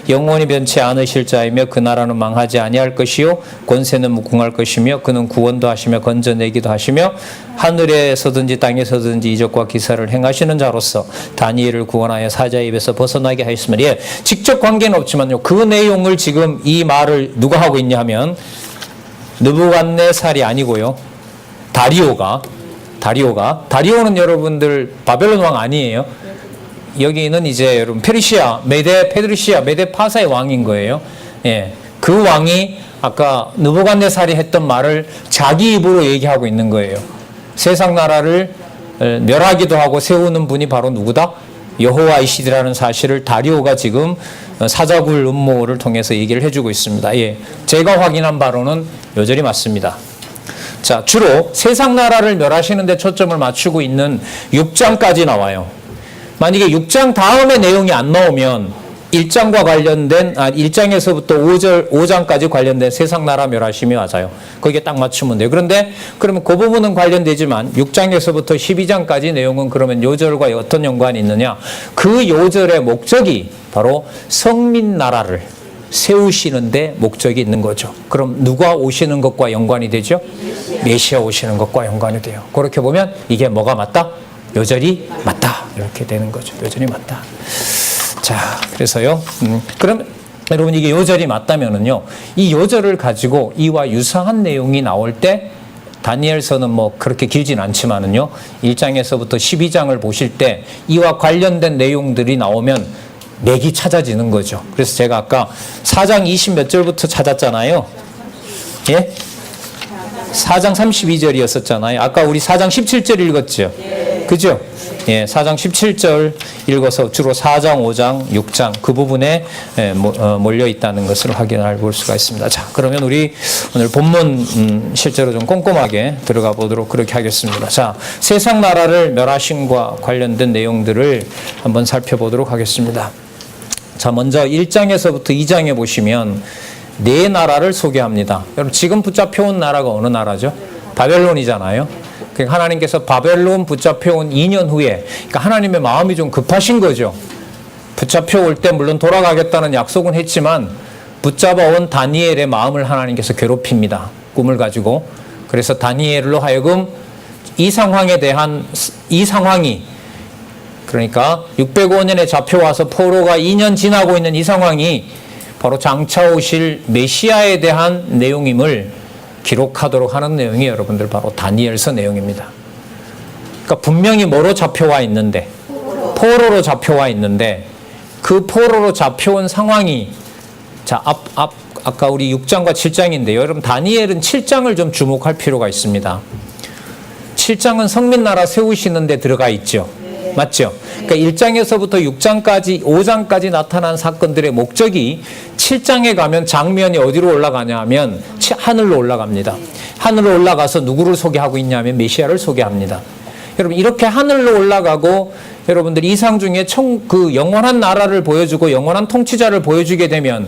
A: 영원히 변치 않으실 자이며 그 나라는 망하지 아니할 것이요 권세는 무궁할 것이며 그는 구원도 하시며 건져내기도 하시며 하늘에서든지 땅에서든지 이적과 기사를 행하시는 자로서 다니엘을 구원하여 사자의 입에서 벗어나게 하였으면, 예, 직접 관계는 없지만요, 그 내용을 지금 이 말을 누가 하고 있냐 하면 느부갓네살이 아니고요, 다리오는 여러분들 바벨론 왕 아니에요. 여기는 이제 여러분 메데 파사의 왕인 거예요. 예, 그 왕이 아까 느부갓네살이 했던 말을 자기 입으로 얘기하고 있는 거예요. 세상 나라를 멸하기도 하고 세우는 분이 바로 누구다? 여호와이시라는 사실을 다리오가 지금 사자굴 음모를 통해서 얘기를 해주고 있습니다. 예, 제가 확인한 바로는 요절이 맞습니다. 자, 주로 세상 나라를 멸하시는 데 초점을 맞추고 있는 6장까지 나와요. 만약에 6장 다음에 내용이 안 나오면 1장과 관련된 1장에서부터 5장까지 관련된 세상 나라 멸하심이 맞아요. 거기에 딱 맞추면 돼요. 그런데 그러면 그 부분은 관련되지만 6장에서부터 12장까지 내용은 그러면 요절과 어떤 연관이 있느냐? 그 요절의 목적이 바로 성민 나라를 세우시는데 목적이 있는 거죠. 그럼 누가 오시는 것과 연관이 되죠? 메시아 오시는 것과 연관이 돼요. 그렇게 보면 이게 뭐가 맞다? 요절이 맞다. 이렇게 되는 거죠. 요절이 맞다. 자, 그래서요. 그럼 여러분 이게 요절이 맞다면은요, 이 요절을 가지고 이와 유사한 내용이 나올 때 다니엘서는 뭐 그렇게 길진 않지만은요, 1장에서부터 12장을 보실 때 이와 관련된 내용들이 나오면 맥이 찾아지는 거죠. 그래서 제가 아까 4장 20 몇 절부터 찾았잖아요. 예? 4장 32절이었었잖아요. 아까 우리 4장 17절 읽었죠? 그죠? 예, 4장 17절 읽어서 주로 4장, 5장, 6장 그 부분에 몰려 있다는 것을 확인할 볼 수가 있습니다. 자, 그러면 우리 오늘 본문 실제로 좀 꼼꼼하게 들어가 보도록 그렇게 하겠습니다. 자, 세상 나라를 멸하심과 관련된 내용들을 한번 살펴보도록 하겠습니다. 자, 먼저 1장에서부터 2장에 보시면 네 나라를 소개합니다. 여러분 지금 붙잡혀온 나라가 어느 나라죠? 바벨론이잖아요. 그러니까 하나님께서 바벨론 붙잡혀온 2년 후에, 그러니까 하나님의 마음이 좀 급하신 거죠. 붙잡혀올 때 물론 돌아가겠다는 약속은 했지만 붙잡아온 다니엘의 마음을 하나님께서 괴롭힙니다. 꿈을 가지고. 그래서 다니엘로 하여금 이 상황이 그러니까 605년에 잡혀와서 포로가 2년 지나고 있는 이 상황이 바로 장차 오실 메시아에 대한 내용임을 기록하도록 하는 내용이 여러분들 바로 다니엘서 내용입니다. 그러니까 분명히 뭐로 잡혀와 있는데, 포로로 잡혀와 있는데, 그 포로로 잡혀온 상황이, 자, 아까 우리 6장과 7장인데요. 여러분 다니엘은 7장을 좀 주목할 필요가 있습니다. 7장은 성민나라 세우시는 데 들어가 있죠. 맞죠? 그러니까 1장에서부터 6장까지, 5장까지 나타난 사건들의 목적이 7장에 가면 장면이 어디로 올라가냐 하면 하늘로 올라갑니다. 하늘로 올라가서 누구를 소개하고 있냐면 메시아를 소개합니다. 여러분 이렇게 하늘로 올라가고 여러분들 이상 중에 그 영원한 나라를 보여주고 영원한 통치자를 보여주게 되면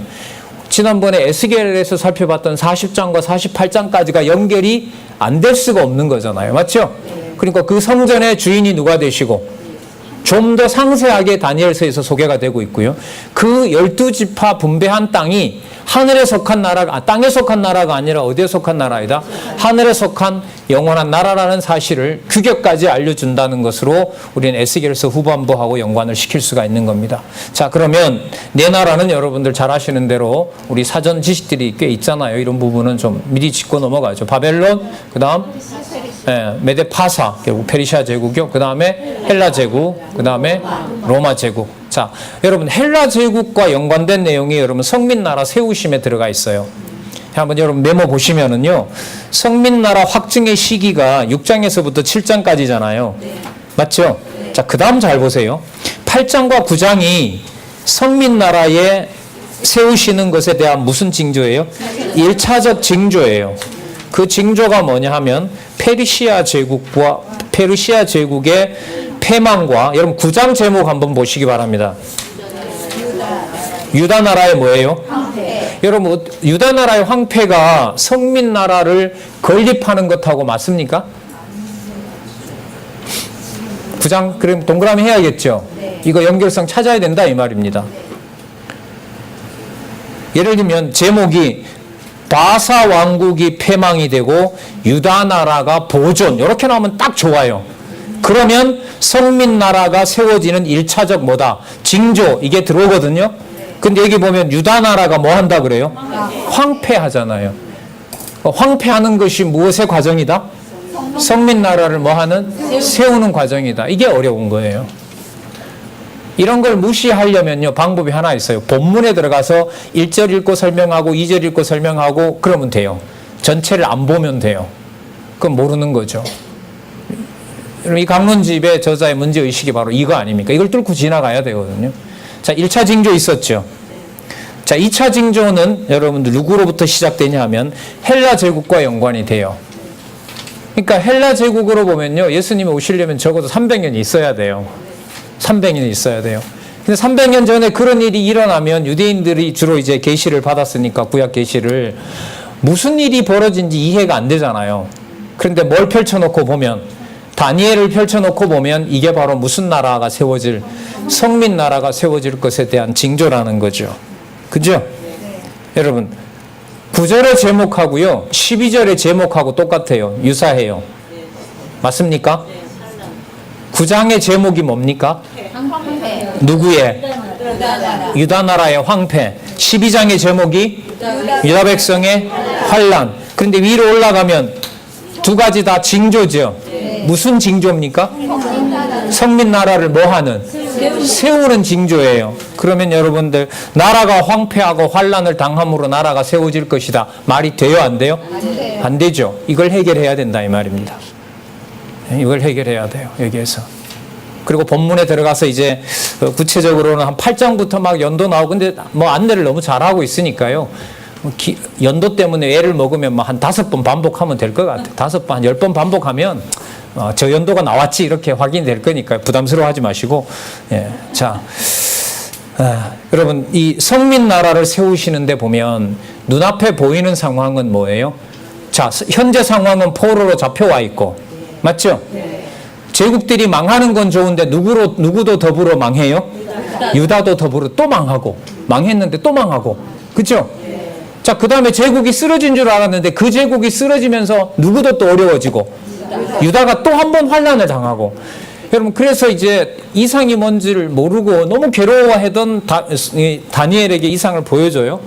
A: 지난번에 에스겔에서 살펴봤던 40장과 48장까지가 연결이 안 될 수가 없는 거잖아요. 맞죠? 그러니까 그 성전의 주인이 누가 되시고 좀 더 상세하게 다니엘서에서 소개가 되고 있고요. 그 12지파 분배한 땅이 하늘에 속한 나라가, 땅에 속한 나라가 아니라 어디에 속한 나라이다? 하늘에 속한 영원한 나라라는 사실을 규격까지 알려준다는 것으로 우리는 에스겔서 후반부하고 연관을 시킬 수가 있는 겁니다. 자, 그러면 네 나라는 여러분들 잘 아시는 대로 우리 사전 지식들이 꽤 있잖아요. 이런 부분은 좀 미리 짚고 넘어가죠. 바벨론, 그 다음 메데 파사, 결국 페르시아 제국이요. 그 다음에 헬라 제국, 그 다음에 로마 제국. 자, 여러분 헬라 제국과 연관된 내용이 여러분 성민나라 세우심에 들어가 있어요. 한번 여러분 메모 보시면은요, 성민나라 확증의 시기가 6장에서부터 7장까지잖아요. 맞죠? 자, 그 다음 잘 보세요. 8장과 9장이 성민나라에 세우시는 것에 대한 무슨 징조예요? 1차적 징조예요. 그 징조가 뭐냐 하면 페르시아 제국의 패망과, 여러분 9장 제목 한번 보시기 바랍니다. 유다 나라의 뭐예요? 황폐. 여러분 유다 나라의 황폐가 성민 나라를 건립하는 것하고 맞습니까? 9장 그럼 동그라미 해야겠죠? 이거 연결성 찾아야 된다 이 말입니다. 예를 들면 제목이 바사 왕국이 패망이 되고 유다 나라가 보존, 이렇게 나오면 딱 좋아요. 그러면 성민 나라가 세워지는 1차적 뭐다? 징조, 이게 들어오거든요. 근데 여기 보면 유다 나라가 뭐 한다 그래요? 황폐하잖아요. 황폐하는 것이 무엇의 과정이다? 성민 나라를 뭐 하는? 세우는 과정이다. 이게 어려운 거예요. 이런 걸 무시하려면요, 방법이 하나 있어요. 본문에 들어가서 1절 읽고 설명하고 2절 읽고 설명하고 그러면 돼요. 전체를 안 보면 돼요. 그건 모르는 거죠. 이 강론집의 저자의 문제의식이 바로 이거 아닙니까? 이걸 뚫고 지나가야 되거든요. 자, 1차 징조 있었죠. 자, 2차 징조는 여러분들 누구로부터 시작되냐 하면 헬라 제국과 연관이 돼요. 그러니까 헬라 제국으로 보면요, 예수님이 오시려면 적어도 300년이 있어야 돼요. 300년이 있어야 돼요. 근데 300년 전에 그런 일이 일어나면 유대인들이 주로 이제 계시를 받았으니까 구약 계시를 무슨 일이 벌어진지 이해가 안 되잖아요. 그런데 뭘 펼쳐놓고 보면 다니엘을 펼쳐놓고 보면 이게 바로 무슨 나라가 세워질, 성민 나라가 세워질 것에 대한 징조라는 거죠. 그죠? 여러분 9절의 제목하고요 12절의 제목하고 똑같아요. 유사해요. 맞습니까? 9장의 제목이 뭡니까? 누구의? 유다 나라의 황폐. 12장의 제목이 유다 백성의 환란. 그런데 위로 올라가면 두 가지 다 징조죠. 무슨 징조입니까? 성민 나라를 뭐 하는? 세우는 징조예요. 그러면 여러분들 나라가 황폐하고 환란을 당함으로 나라가 세워질 것이다. 말이 돼요? 안 돼요? 안 되죠. 이걸 해결해야 된다 이 말입니다. 이걸 해결해야 돼요. 여기에서. 그리고 본문에 들어가서 이제 구체적으로는 한 8장부터 막 연도 나오고 근데 뭐 안내를 너무 잘하고 있으니까요. 연도 때문에 애를 먹으면 뭐 한 5번 반복하면 될 것 같아요. 5번, 한 10번 반복하면 저 연도가 나왔지 이렇게 확인이 될 거니까 부담스러워하지 마시고. 예. 자, 여러분 이 성민 나라를 세우시는데 보면 눈앞에 보이는 상황은 뭐예요? 자, 현재 상황은 포로로 잡혀와 있고 맞죠? 제국들이 망하는 건 좋은데 누구도 더불어 망해요? 유다도 더불어 또 망하고 망했는데 또 망하고 그죠? 자, 그 다음에 제국이 쓰러진 줄 알았는데 그 제국이 쓰러지면서 누구도 또 어려워지고 유다가 또 한 번 환난을 당하고 여러분 그래서 이제 이상이 뭔지를 모르고 너무 괴로워하던 다니엘에게 이상을 보여줘요.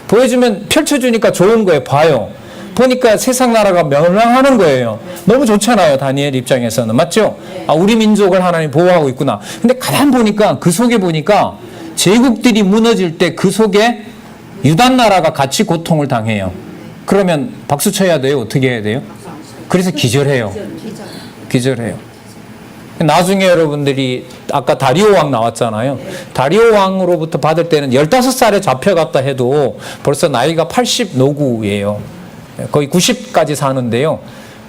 A: 보여주면 펼쳐주니까 좋은 거예요. 봐요. 보니까 세상 나라가 멸망하는 거예요. 너무 좋잖아요. 다니엘 입장에서는. 맞죠? 아, 우리 민족을 하나님 보호하고 있구나. 근데 가만 보니까 그 속에 보니까 제국들이 무너질 때 그 속에 유다 나라가 같이 고통을 당해요. 그러면 박수 쳐야 돼요? 어떻게 해야 돼요? 그래서 기절해요. 기절해요. 나중에 여러분들이 아까 다리오 왕 나왔잖아요. 다리오 왕으로부터 받을 때는 15살에 잡혀갔다 해도 벌써 나이가 80 노구예요. 거의 90까지 사는데요.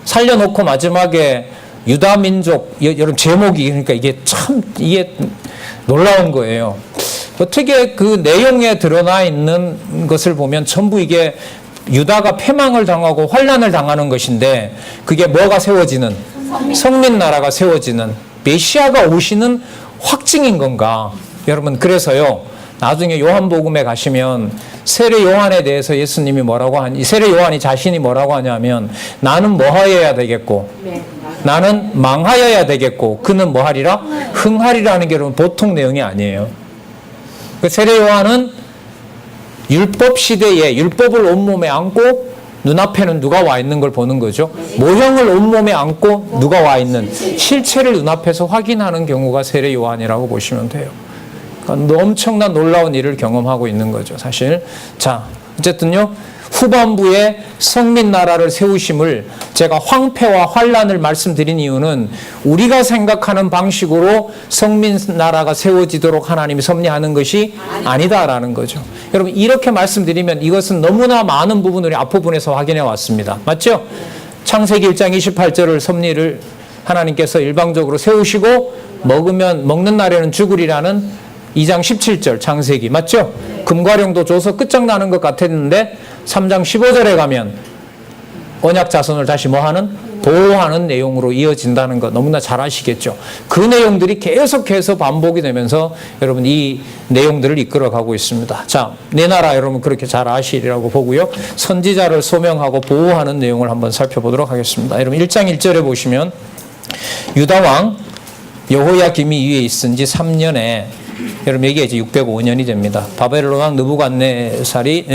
A: 살려놓고 마지막에 유다 민족, 여러분 제목이 그러니까 이게 놀라운 거예요. 어떻게 그 내용에 드러나 있는 것을 보면 전부 이게 유다가 패망을 당하고 환란을 당하는 것인데 그게 뭐가 세워지는? 성민 나라가 세워지는 메시아가 오시는 확증인 건가? 여러분 그래서요. 나중에 요한복음에 가시면 세례 요한에 대해서 예수님이 뭐라고 하니 세례 요한이 자신이 뭐라고 하냐면 나는 뭐하여야 되겠고 나는 망하여야 되겠고 그는 뭐하리라? 흥하리라는 게 여러분 보통 내용이 아니에요. 그 세례 요한은 율법 시대에 율법을 온몸에 안고 눈앞에는 누가 와 있는 걸 보는 거죠. 모형을 온몸에 안고 누가 와 있는 실체를 눈앞에서 확인하는 경우가 세례 요한이라고 보시면 돼요. 그러니까 엄청난 놀라운 일을 경험하고 있는 거죠, 사실. 자, 어쨌든요. 후반부에 성민 나라를 세우심을 제가 황폐와 환란을 말씀드린 이유는 우리가 생각하는 방식으로 성민 나라가 세워지도록 하나님이 섭리하는 것이 아니다라는 거죠. 여러분 이렇게 말씀드리면 이것은 너무나 많은 부분을 앞부분에서 확인해 왔습니다. 맞죠? 창세기 1장 28절을 섭리를 하나님께서 일방적으로 세우시고 먹는 날에는 죽으리라는 2장 17절 창세기 맞죠? 금과령도 줘서 끝장나는 것 같았는데 3장 15절에 가면 언약 자손을 다시 뭐하는? 보호하는 내용으로 이어진다는 거 너무나 잘 아시겠죠. 그 내용들이 계속해서 반복이 되면서 여러분 이 내용들을 이끌어가고 있습니다. 자, 내 나라 여러분 그렇게 잘 아시리라고 보고요. 선지자를 소명하고 보호하는 내용을 한번 살펴보도록 하겠습니다. 여러분 1장 1절에 보시면 유다왕 여호야김이 위에 있은 지 3년에 여러분 이게 이제 605년이 됩니다. 바벨론 왕 느부갓네살이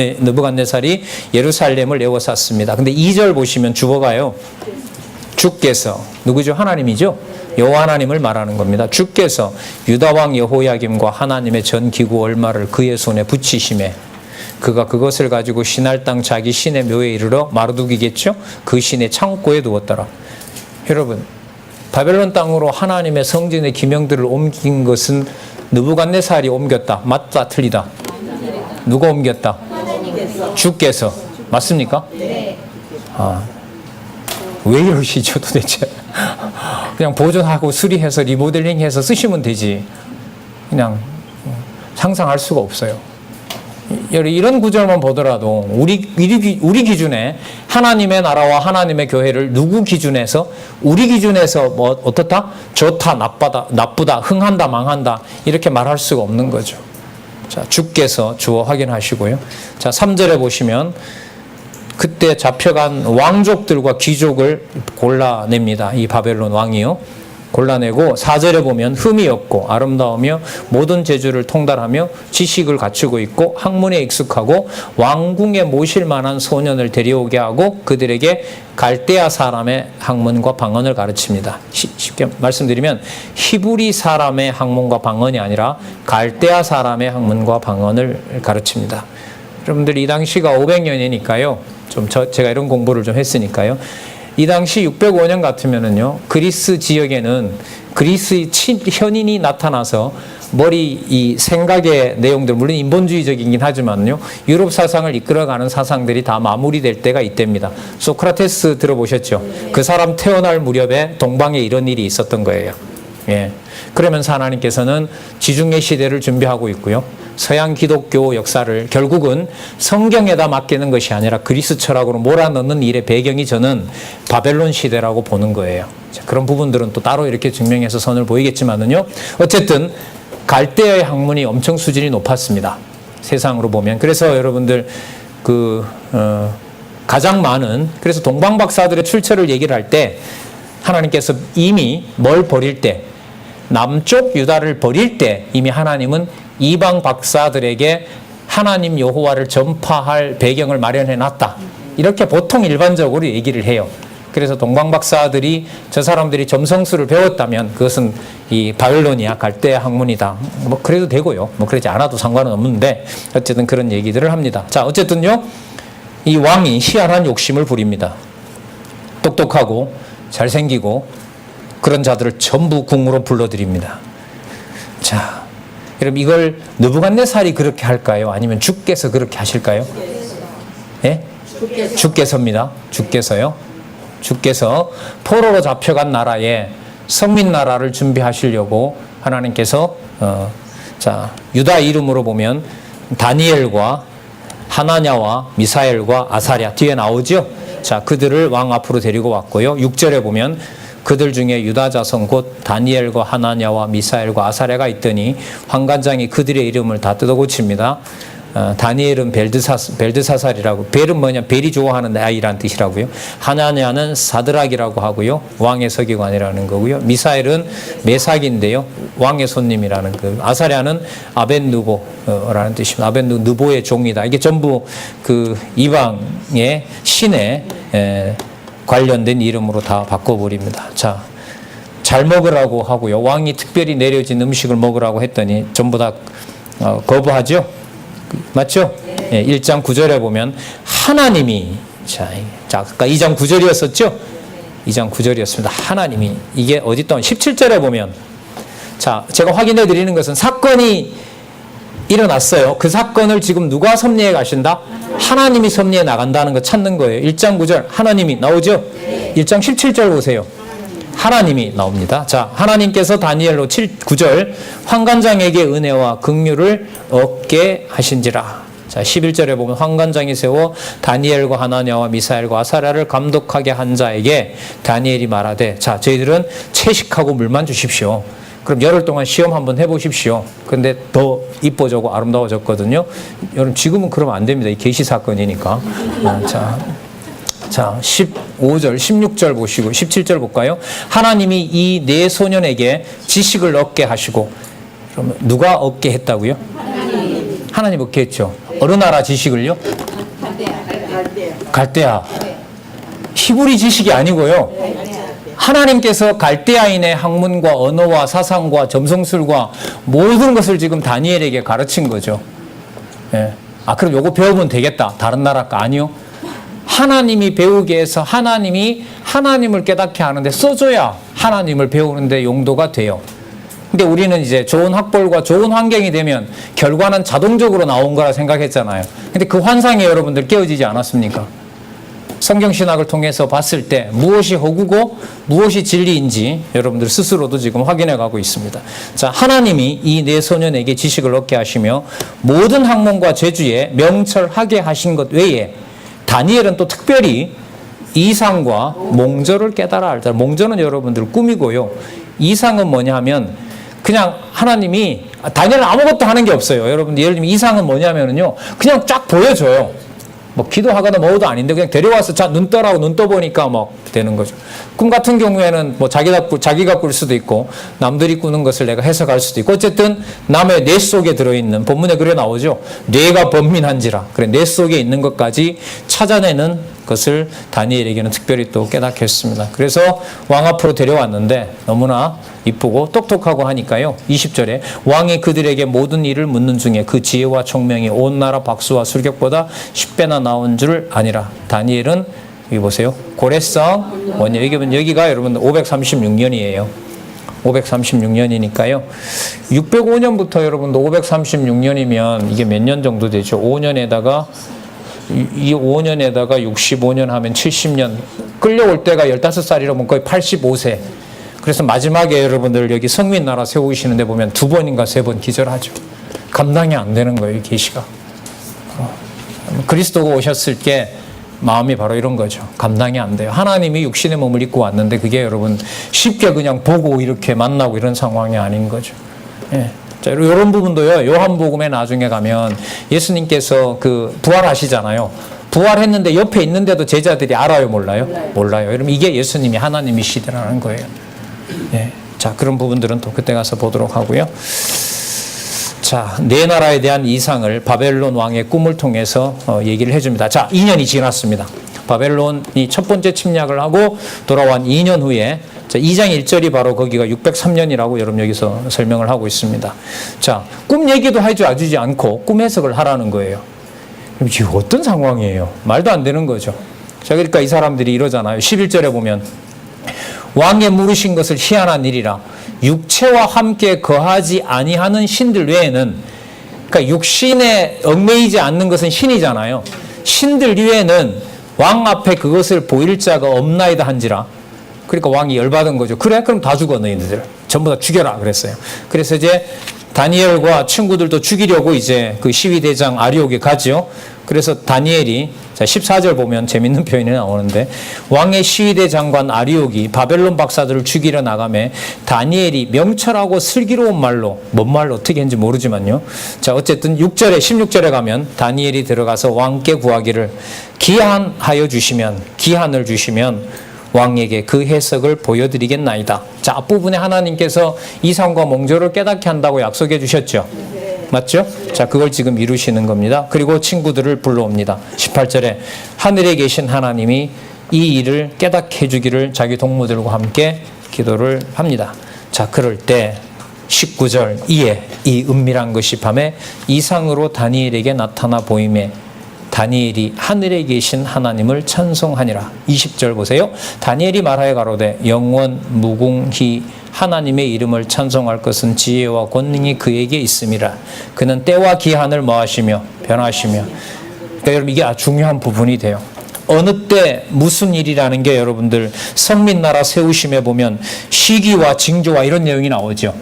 A: 예루살렘을 에워쌌습니다. 근데 2절 보시면 주어가요. 주께서 누구죠? 하나님이죠. 여호와 하나님을 말하는 겁니다. 주께서 유다 왕 여호야김과 하나님의 전 기구 얼마를 그의 손에 붙이심에 그가 그것을 가지고 신할 땅 자기 신의 묘에 이르러 마르둑이겠죠? 그 신의 창고에 두었더라. 여러분 바벨론 땅으로 하나님의 성전의 기명들을 옮긴 것은 느부갓네살이 옮겼다. 맞다 틀리다? 누가 옮겼다? 주께서. 맞습니까? 네. 왜 이러시죠 도대체? 그냥 보존하고 수리해서 리모델링해서 쓰시면 되지. 그냥 상상할 수가 없어요. 이런 구절만 보더라도 우리 기준에 하나님의 나라와 하나님의 교회를 누구 기준에서 우리 기준에서 뭐 어떻다? 좋다, 나쁘다, 흥한다, 망한다 이렇게 말할 수가 없는 거죠. 자, 주께서 주어 확인하시고요. 자, 3절에 보시면 그때 잡혀간 왕족들과 귀족을 골라냅니다. 이 바벨론 왕이요. 골라내고 4절에 보면 흠이 없고 아름다우며 모든 재주를 통달하며 지식을 갖추고 있고 학문에 익숙하고 왕궁에 모실 만한 소년을 데려오게 하고 그들에게 갈대아 사람의 학문과 방언을 가르칩니다. 쉽게 말씀드리면 히브리 사람의 학문과 방언이 아니라 갈대아 사람의 학문과 방언을 가르칩니다. 여러분들 이 당시가 500년이니까요. 제가 이런 공부를 좀 했으니까요. 이 당시 605년 같으면은요, 그리스 지역에는 그리스의 현인이 나타나서 이 생각의 내용들, 물론 인본주의적이긴 하지만요, 유럽 사상을 이끌어가는 사상들이 다 마무리될 때가 이때입니다. 소크라테스 들어보셨죠? 그 사람 태어날 무렵에 동방에 이런 일이 있었던 거예요. 예. 그러면서 하나님께서는 지중해 시대를 준비하고 있고요. 서양 기독교 역사를 결국은 성경에다 맡기는 것이 아니라 그리스 철학으로 몰아넣는 일의 배경이 저는 바벨론 시대라고 보는 거예요. 자, 그런 부분들은 또 따로 이렇게 증명해서 선을 보이겠지만은요. 어쨌든 갈대아의 학문이 엄청 수준이 높았습니다. 세상으로 보면. 그래서 여러분들 가장 많은 그래서 동방 박사들의 출처를 얘기를 할 때 하나님께서 이미 뭘 버릴 때 남쪽 유다를 버릴 때 이미 하나님은 이방 박사들에게 하나님 여호와를 전파할 배경을 마련해 놨다. 이렇게 보통 일반적으로 얘기를 해요. 그래서 동방 박사들이 저 사람들이 점성술을 배웠다면 그것은 이 바벨로니아 갈대아 학문이다. 뭐 그래도 되고요. 뭐 그러지 않아도 상관은 없는데 어쨌든 그런 얘기들을 합니다. 자, 어쨌든요. 이 왕이 희한한 욕심을 부립니다. 똑똑하고 잘생기고 그런 자들을 전부 궁으로 불러들입니다. 자, 여러분 이걸 느부갓네살이 그렇게 할까요? 아니면 주께서 그렇게 하실까요? 예? 주께서입니다. 주께서요. 주께서 포로로 잡혀간 나라에 성민 나라를 준비하시려고 하나님께서 유다 이름으로 보면 다니엘과 하나냐와 미사엘과 아사랴 뒤에 나오죠. 자, 그들을 왕 앞으로 데리고 왔고요. 6절에 보면 그들 중에 유다 자손 곧 다니엘과 하나냐와 미사엘과 아사랴가 있더니 환관장이 그들의 이름을 다 뜯어고칩니다. 다니엘은 벨드사살이라고, 벨은 뭐냐, 벨이 좋아하는 아이라는 뜻이라고요. 하나냐는 사드락이라고 하고요, 왕의 서기관이라는 거고요. 미사엘은 메삭인데요, 왕의 손님이라는 거. 아사랴는 아벤누보라는 뜻입니다. 아벤누보의 종이다. 이게 전부 그 이방의 신에 관련된 이름으로 다 바꿔버립니다. 자, 잘 먹으라고 하고요. 왕이 특별히 내려진 음식을 먹으라고 했더니 전부 다 거부하죠. 맞죠? 네. 1장 9절에 보면 하나님이 아까 2장 9절이었었죠? 2장 9절이었습니다. 하나님이 이게 어디 또 17절에 보면 자, 제가 확인해 드리는 것은 사건이 일어났어요. 그 사건을 지금 누가 섭리해 가신다? 하나님이 섭리해 나간다는 거 찾는 거예요. 1장 9절 하나님이 나오죠? 1장 17절 보세요. 하나님이 나옵니다. 자, 하나님께서 다니엘로 9절 환관장에게 은혜와 긍휼을 얻게 하신지라. 자, 11절에 보면 환관장이 세워 다니엘과 하나냐와 미사엘과 아사랴를 감독하게 한 자에게 다니엘이 말하되, 자, 저희들은 채식하고 물만 주십시오. 그럼 열흘 동안 시험 한번 해보십시오. 근데 더 이뻐지고 아름다워졌거든요. 여러분, 지금은 그러면 안 됩니다. 이 계시 사건이니까. 자, 15절, 16절 보시고 17절 볼까요? 하나님이 이 네 소년에게 지식을 얻게 하시고, 그러면 누가 얻게 했다고요? 하나님 얻게 했죠. 어느 나라 지식을요? 갈대아. 히브리 지식이 아니고요. 하나님께서 갈대아인의 학문과 언어와 사상과 점성술과 모든 것을 지금 다니엘에게 가르친 거죠. 예. 아, 그럼 요거 배우면 되겠다. 다른 나라 거 아니요. 하나님이 배우게 해서 하나님이 하나님을 깨닫게 하는데 써줘야 하나님을 배우는데 용도가 돼요. 근데 우리는 이제 좋은 학벌과 좋은 환경이 되면 결과는 자동적으로 나온 거라 생각했잖아요. 근데 그 환상이 여러분들 깨어지지 않았습니까? 성경신학을 통해서 봤을 때 무엇이 허구고 무엇이 진리인지 여러분들 스스로도 지금 확인해 가고 있습니다. 자, 하나님이 이 네 소년에게 지식을 얻게 하시며 모든 학문과 재주에 명철하게 하신 것 외에 다니엘은 또 특별히 이상과 몽저를 깨달아 알다. 몽저는 여러분들 꿈이고요. 이상은 뭐냐 하면 그냥 하나님이, 다니엘은 아무것도 하는 게 없어요. 여러분, 예를 들면 이상은 뭐냐면요, 그냥 쫙 보여줘요. 뭐 기도하거나 뭐도 아닌데 그냥 데려와서 자, 눈 떠라고 눈 떠보니까 막 되는 거죠. 꿈 같은 경우에는 뭐 자기가 꿀 수도 있고 남들이 꾸는 것을 내가 해석할 수도 있고, 어쨌든 남의 뇌 속에 들어있는, 본문에 그래 나오죠. 뇌가 번민한지라. 그래, 뇌 속에 있는 것까지 찾아내는 것을 다니엘에게는 특별히 또 깨닫게 했습니다. 그래서 왕 앞으로 데려왔는데 너무나 이쁘고 똑똑하고 하니까요. 20절에 왕이 그들에게 모든 일을 묻는 중에 그 지혜와 총명이 온 나라 박수와 술격보다 10배나 나온 줄 아니라. 다니엘은 여기 보세요. 고레성 원년. 여기가 여러분 536년이에요. 536년이니까요. 605년부터 여러분도 536년이면 이게 몇 년 정도 되죠? 5년에다가 이 5년에다가 65년 하면 70년. 끌려올 때가 15살이라면 거의 85세. 그래서 마지막에 여러분들 여기 성민 나라 세우시는데 보면 2번인가 3번 기절하죠. 감당이 안 되는 거예요, 이 계시가. 그리스도가 오셨을 때 마음이 바로 이런 거죠. 감당이 안 돼요. 하나님이 육신의 몸을 입고 왔는데 그게 여러분 쉽게 그냥 보고 이렇게 만나고 이런 상황이 아닌 거죠. 예. 자, 이런 부분도요, 요한복음에 나중에 가면 예수님께서 그 부활하시잖아요. 부활했는데 옆에 있는데도 제자들이 알아요, 몰라요? 몰라요. 여러분, 이게 예수님이 하나님이시더라는 거예요. 예. 자, 그런 부분들은 또 그때 가서 보도록 하고요. 자, 네 나라에 대한 이상을 바벨론 왕의 꿈을 통해서 얘기를 해줍니다. 자, 2년이 지났습니다. 바벨론이 첫 번째 침략을 하고 돌아온 2년 후에, 자, 2장 1절이 바로 거기가 603년이라고 여러분 여기서 설명을 하고 있습니다. 자, 꿈 얘기도 해주지 않고 꿈 해석을 하라는 거예요. 이게 어떤 상황이에요? 말도 안 되는 거죠. 자, 그러니까 이 사람들이 이러잖아요. 11절에 보면 왕의 물으신 것을 희한한 일이라 육체와 함께 거하지 아니하는 신들 외에는, 그러니까 육신에 얽매이지 않는 것은 신이잖아요. 신들 외에는 왕 앞에 그것을 보일 자가 없나이다 한지라. 그러니까 왕이 열받은 거죠. 그래? 그럼 다 죽어, 너희들. 전부 다 죽여라. 그랬어요. 그래서 이제 다니엘과 친구들도 죽이려고 이제 그 시위대장 아리옥에 가죠. 그래서 다니엘이, 자, 14절 보면 재밌는 표현이 나오는데, 왕의 시위대 장관 아리옥이 바벨론 박사들을 죽이러 나가매 다니엘이 명철하고 슬기로운 말로, 뭔 말로 어떻게 했는지 모르지만요. 자, 어쨌든 16절에 가면 다니엘이 들어가서 왕께 구하기를 기한을 주시면 왕에게 그 해석을 보여드리겠나이다. 자, 앞부분에 하나님께서 이상과 몽조를 깨닫게 한다고 약속해 주셨죠. 맞죠? 자, 그걸 지금 이루시는 겁니다. 그리고 친구들을 불러옵니다. 18절에 하늘에 계신 하나님이 이 일을 깨닫게 해주기를 자기 동무들과 함께 기도를 합니다. 자, 그럴 때 19절, 이에 이 은밀한 것이 밤에 이상으로 다니엘에게 나타나 보임에 다니엘이 하늘에 계신 하나님을 찬송하니라. 20절 보세요. 다니엘이 말하여 가로되 영원 무궁히 하나님의 이름을 찬송할 것은 지혜와 권능이 그에게 있음이라. 그는 때와 기한을 뭐하시며 변하시며. 그러니까 여러분, 이게 아주 중요한 부분이 돼요. 어느 때 무슨 일이라는 게 여러분들 성민나라 세우심에 보면 시기와 징조와 이런 내용이 나오죠.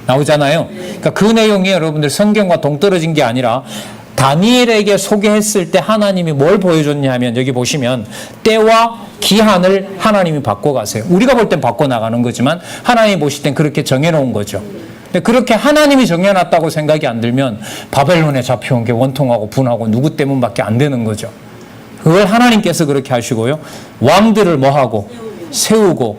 A: 나오잖아요. 그러니까 그 내용이 여러분들 성경과 동떨어진 게 아니라 다니엘에게 소개했을 때 하나님이 뭘 보여줬냐 하면 여기 보시면 때와 기한을 하나님이 바꿔가세요. 우리가 볼 땐 바꿔나가는 거지만 하나님이 보실 땐 그렇게 정해놓은 거죠. 근데 그렇게 하나님이 정해놨다고 생각이 안 들면 바벨론에 잡혀온 게 원통하고 분하고 누구 때문밖에 안 되는 거죠. 그걸 하나님께서 그렇게 하시고요. 왕들을 뭐하고 세우고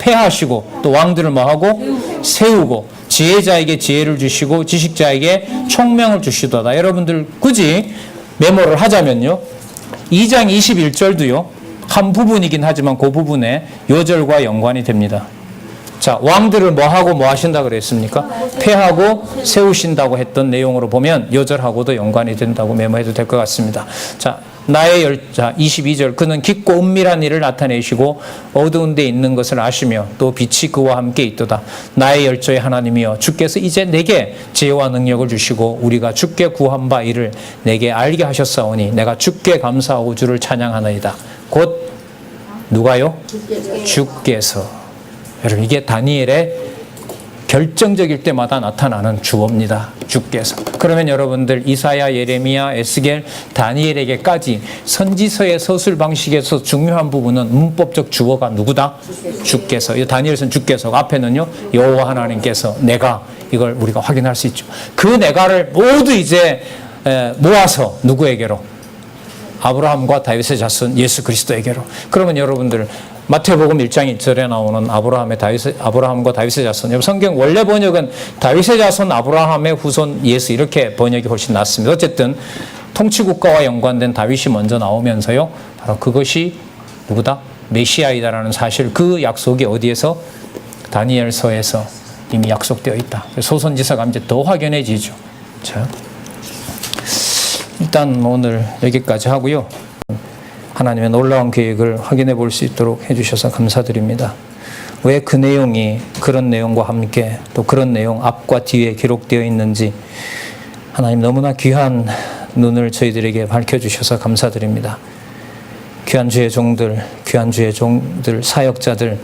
A: 폐하시고 또 왕들을 뭐하고 세우고 지혜자에게 지혜를 주시고 지식자에게 총명을 주시도다. 여러분들 굳이 메모를 하자면요. 2장 21절도요. 한 부분이긴 하지만 그 부분에 요절과 연관이 됩니다. 자, 왕들을 뭐하고 뭐 하신다 그랬습니까? 폐하고 세우신다고 했던 내용으로 보면 요절하고도 연관이 된다고 메모해도 될 것 같습니다. 자, 자, 22절. 그는 깊고 은밀한 일을 나타내시고 어두운 데 있는 것을 아시며 또 빛이 그와 함께 있도다. 나의 열조의 하나님이여 주께서 이제 내게 지혜와 능력을 주시고 우리가 주께 구한 바 이를 내게 알게 하셨사오니 내가 주께 감사하고 주를 찬양하나이다. 곧 누가요? 주께서. 여러분 이게 다니엘의 결정적일 때마다 나타나는 주어입니다. 주께서. 그러면 여러분들 이사야, 예레미야, 에스겔, 다니엘에게까지 선지서의 서술 방식에서 중요한 부분은 문법적 주어가 누구다? 주께서. 다니엘서는 주께서. 앞에는요 여호와 하나님께서 내가 이걸 우리가 확인할 수 있죠. 그 내가를 모두 이제 모아서 누구에게로? 아브라함과 다윗의 자손 예수 그리스도에게로. 그러면 여러분들 마태복음 1장 1절에 나오는 아브라함과 다윗의 자손. 성경 원래 번역은 다윗의 자손 아브라함의 후손 예수 이렇게 번역이 훨씬 낫습니다. 어쨌든 통치국가와 연관된 다윗이 먼저 나오면서요. 바로 그것이 누구다? 메시아이다라는 사실 그 약속이 어디에서? 다니엘서에서 이미 약속되어 있다. 소선지서가 이제 더 확연해지죠. 자, 일단 오늘 여기까지 하고요. 하나님의 놀라운 계획을 확인해 볼 수 있도록 해주셔서 감사드립니다. 왜 그 내용이 그런 내용과 함께 또 그런 내용 앞과 뒤에 기록되어 있는지 하나님 너무나 귀한 눈을 저희들에게 밝혀주셔서 감사드립니다. 귀한 주의 종들, 사역자들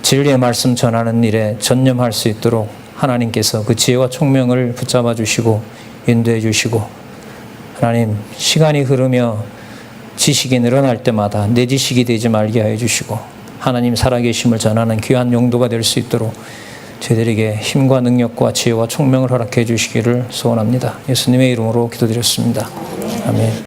A: 진리의 말씀 전하는 일에 전념할 수 있도록 하나님께서 그 지혜와 총명을 붙잡아 주시고 인도해 주시고 하나님 시간이 흐르며 지식이 늘어날 때마다 내 지식이 되지 말게 하여 주시고 하나님 살아계심을 전하는 귀한 용도가 될 수 있도록 저희들에게 힘과 능력과 지혜와 총명을 허락해 주시기를 소원합니다. 예수님의 이름으로 기도드렸습니다. 아멘.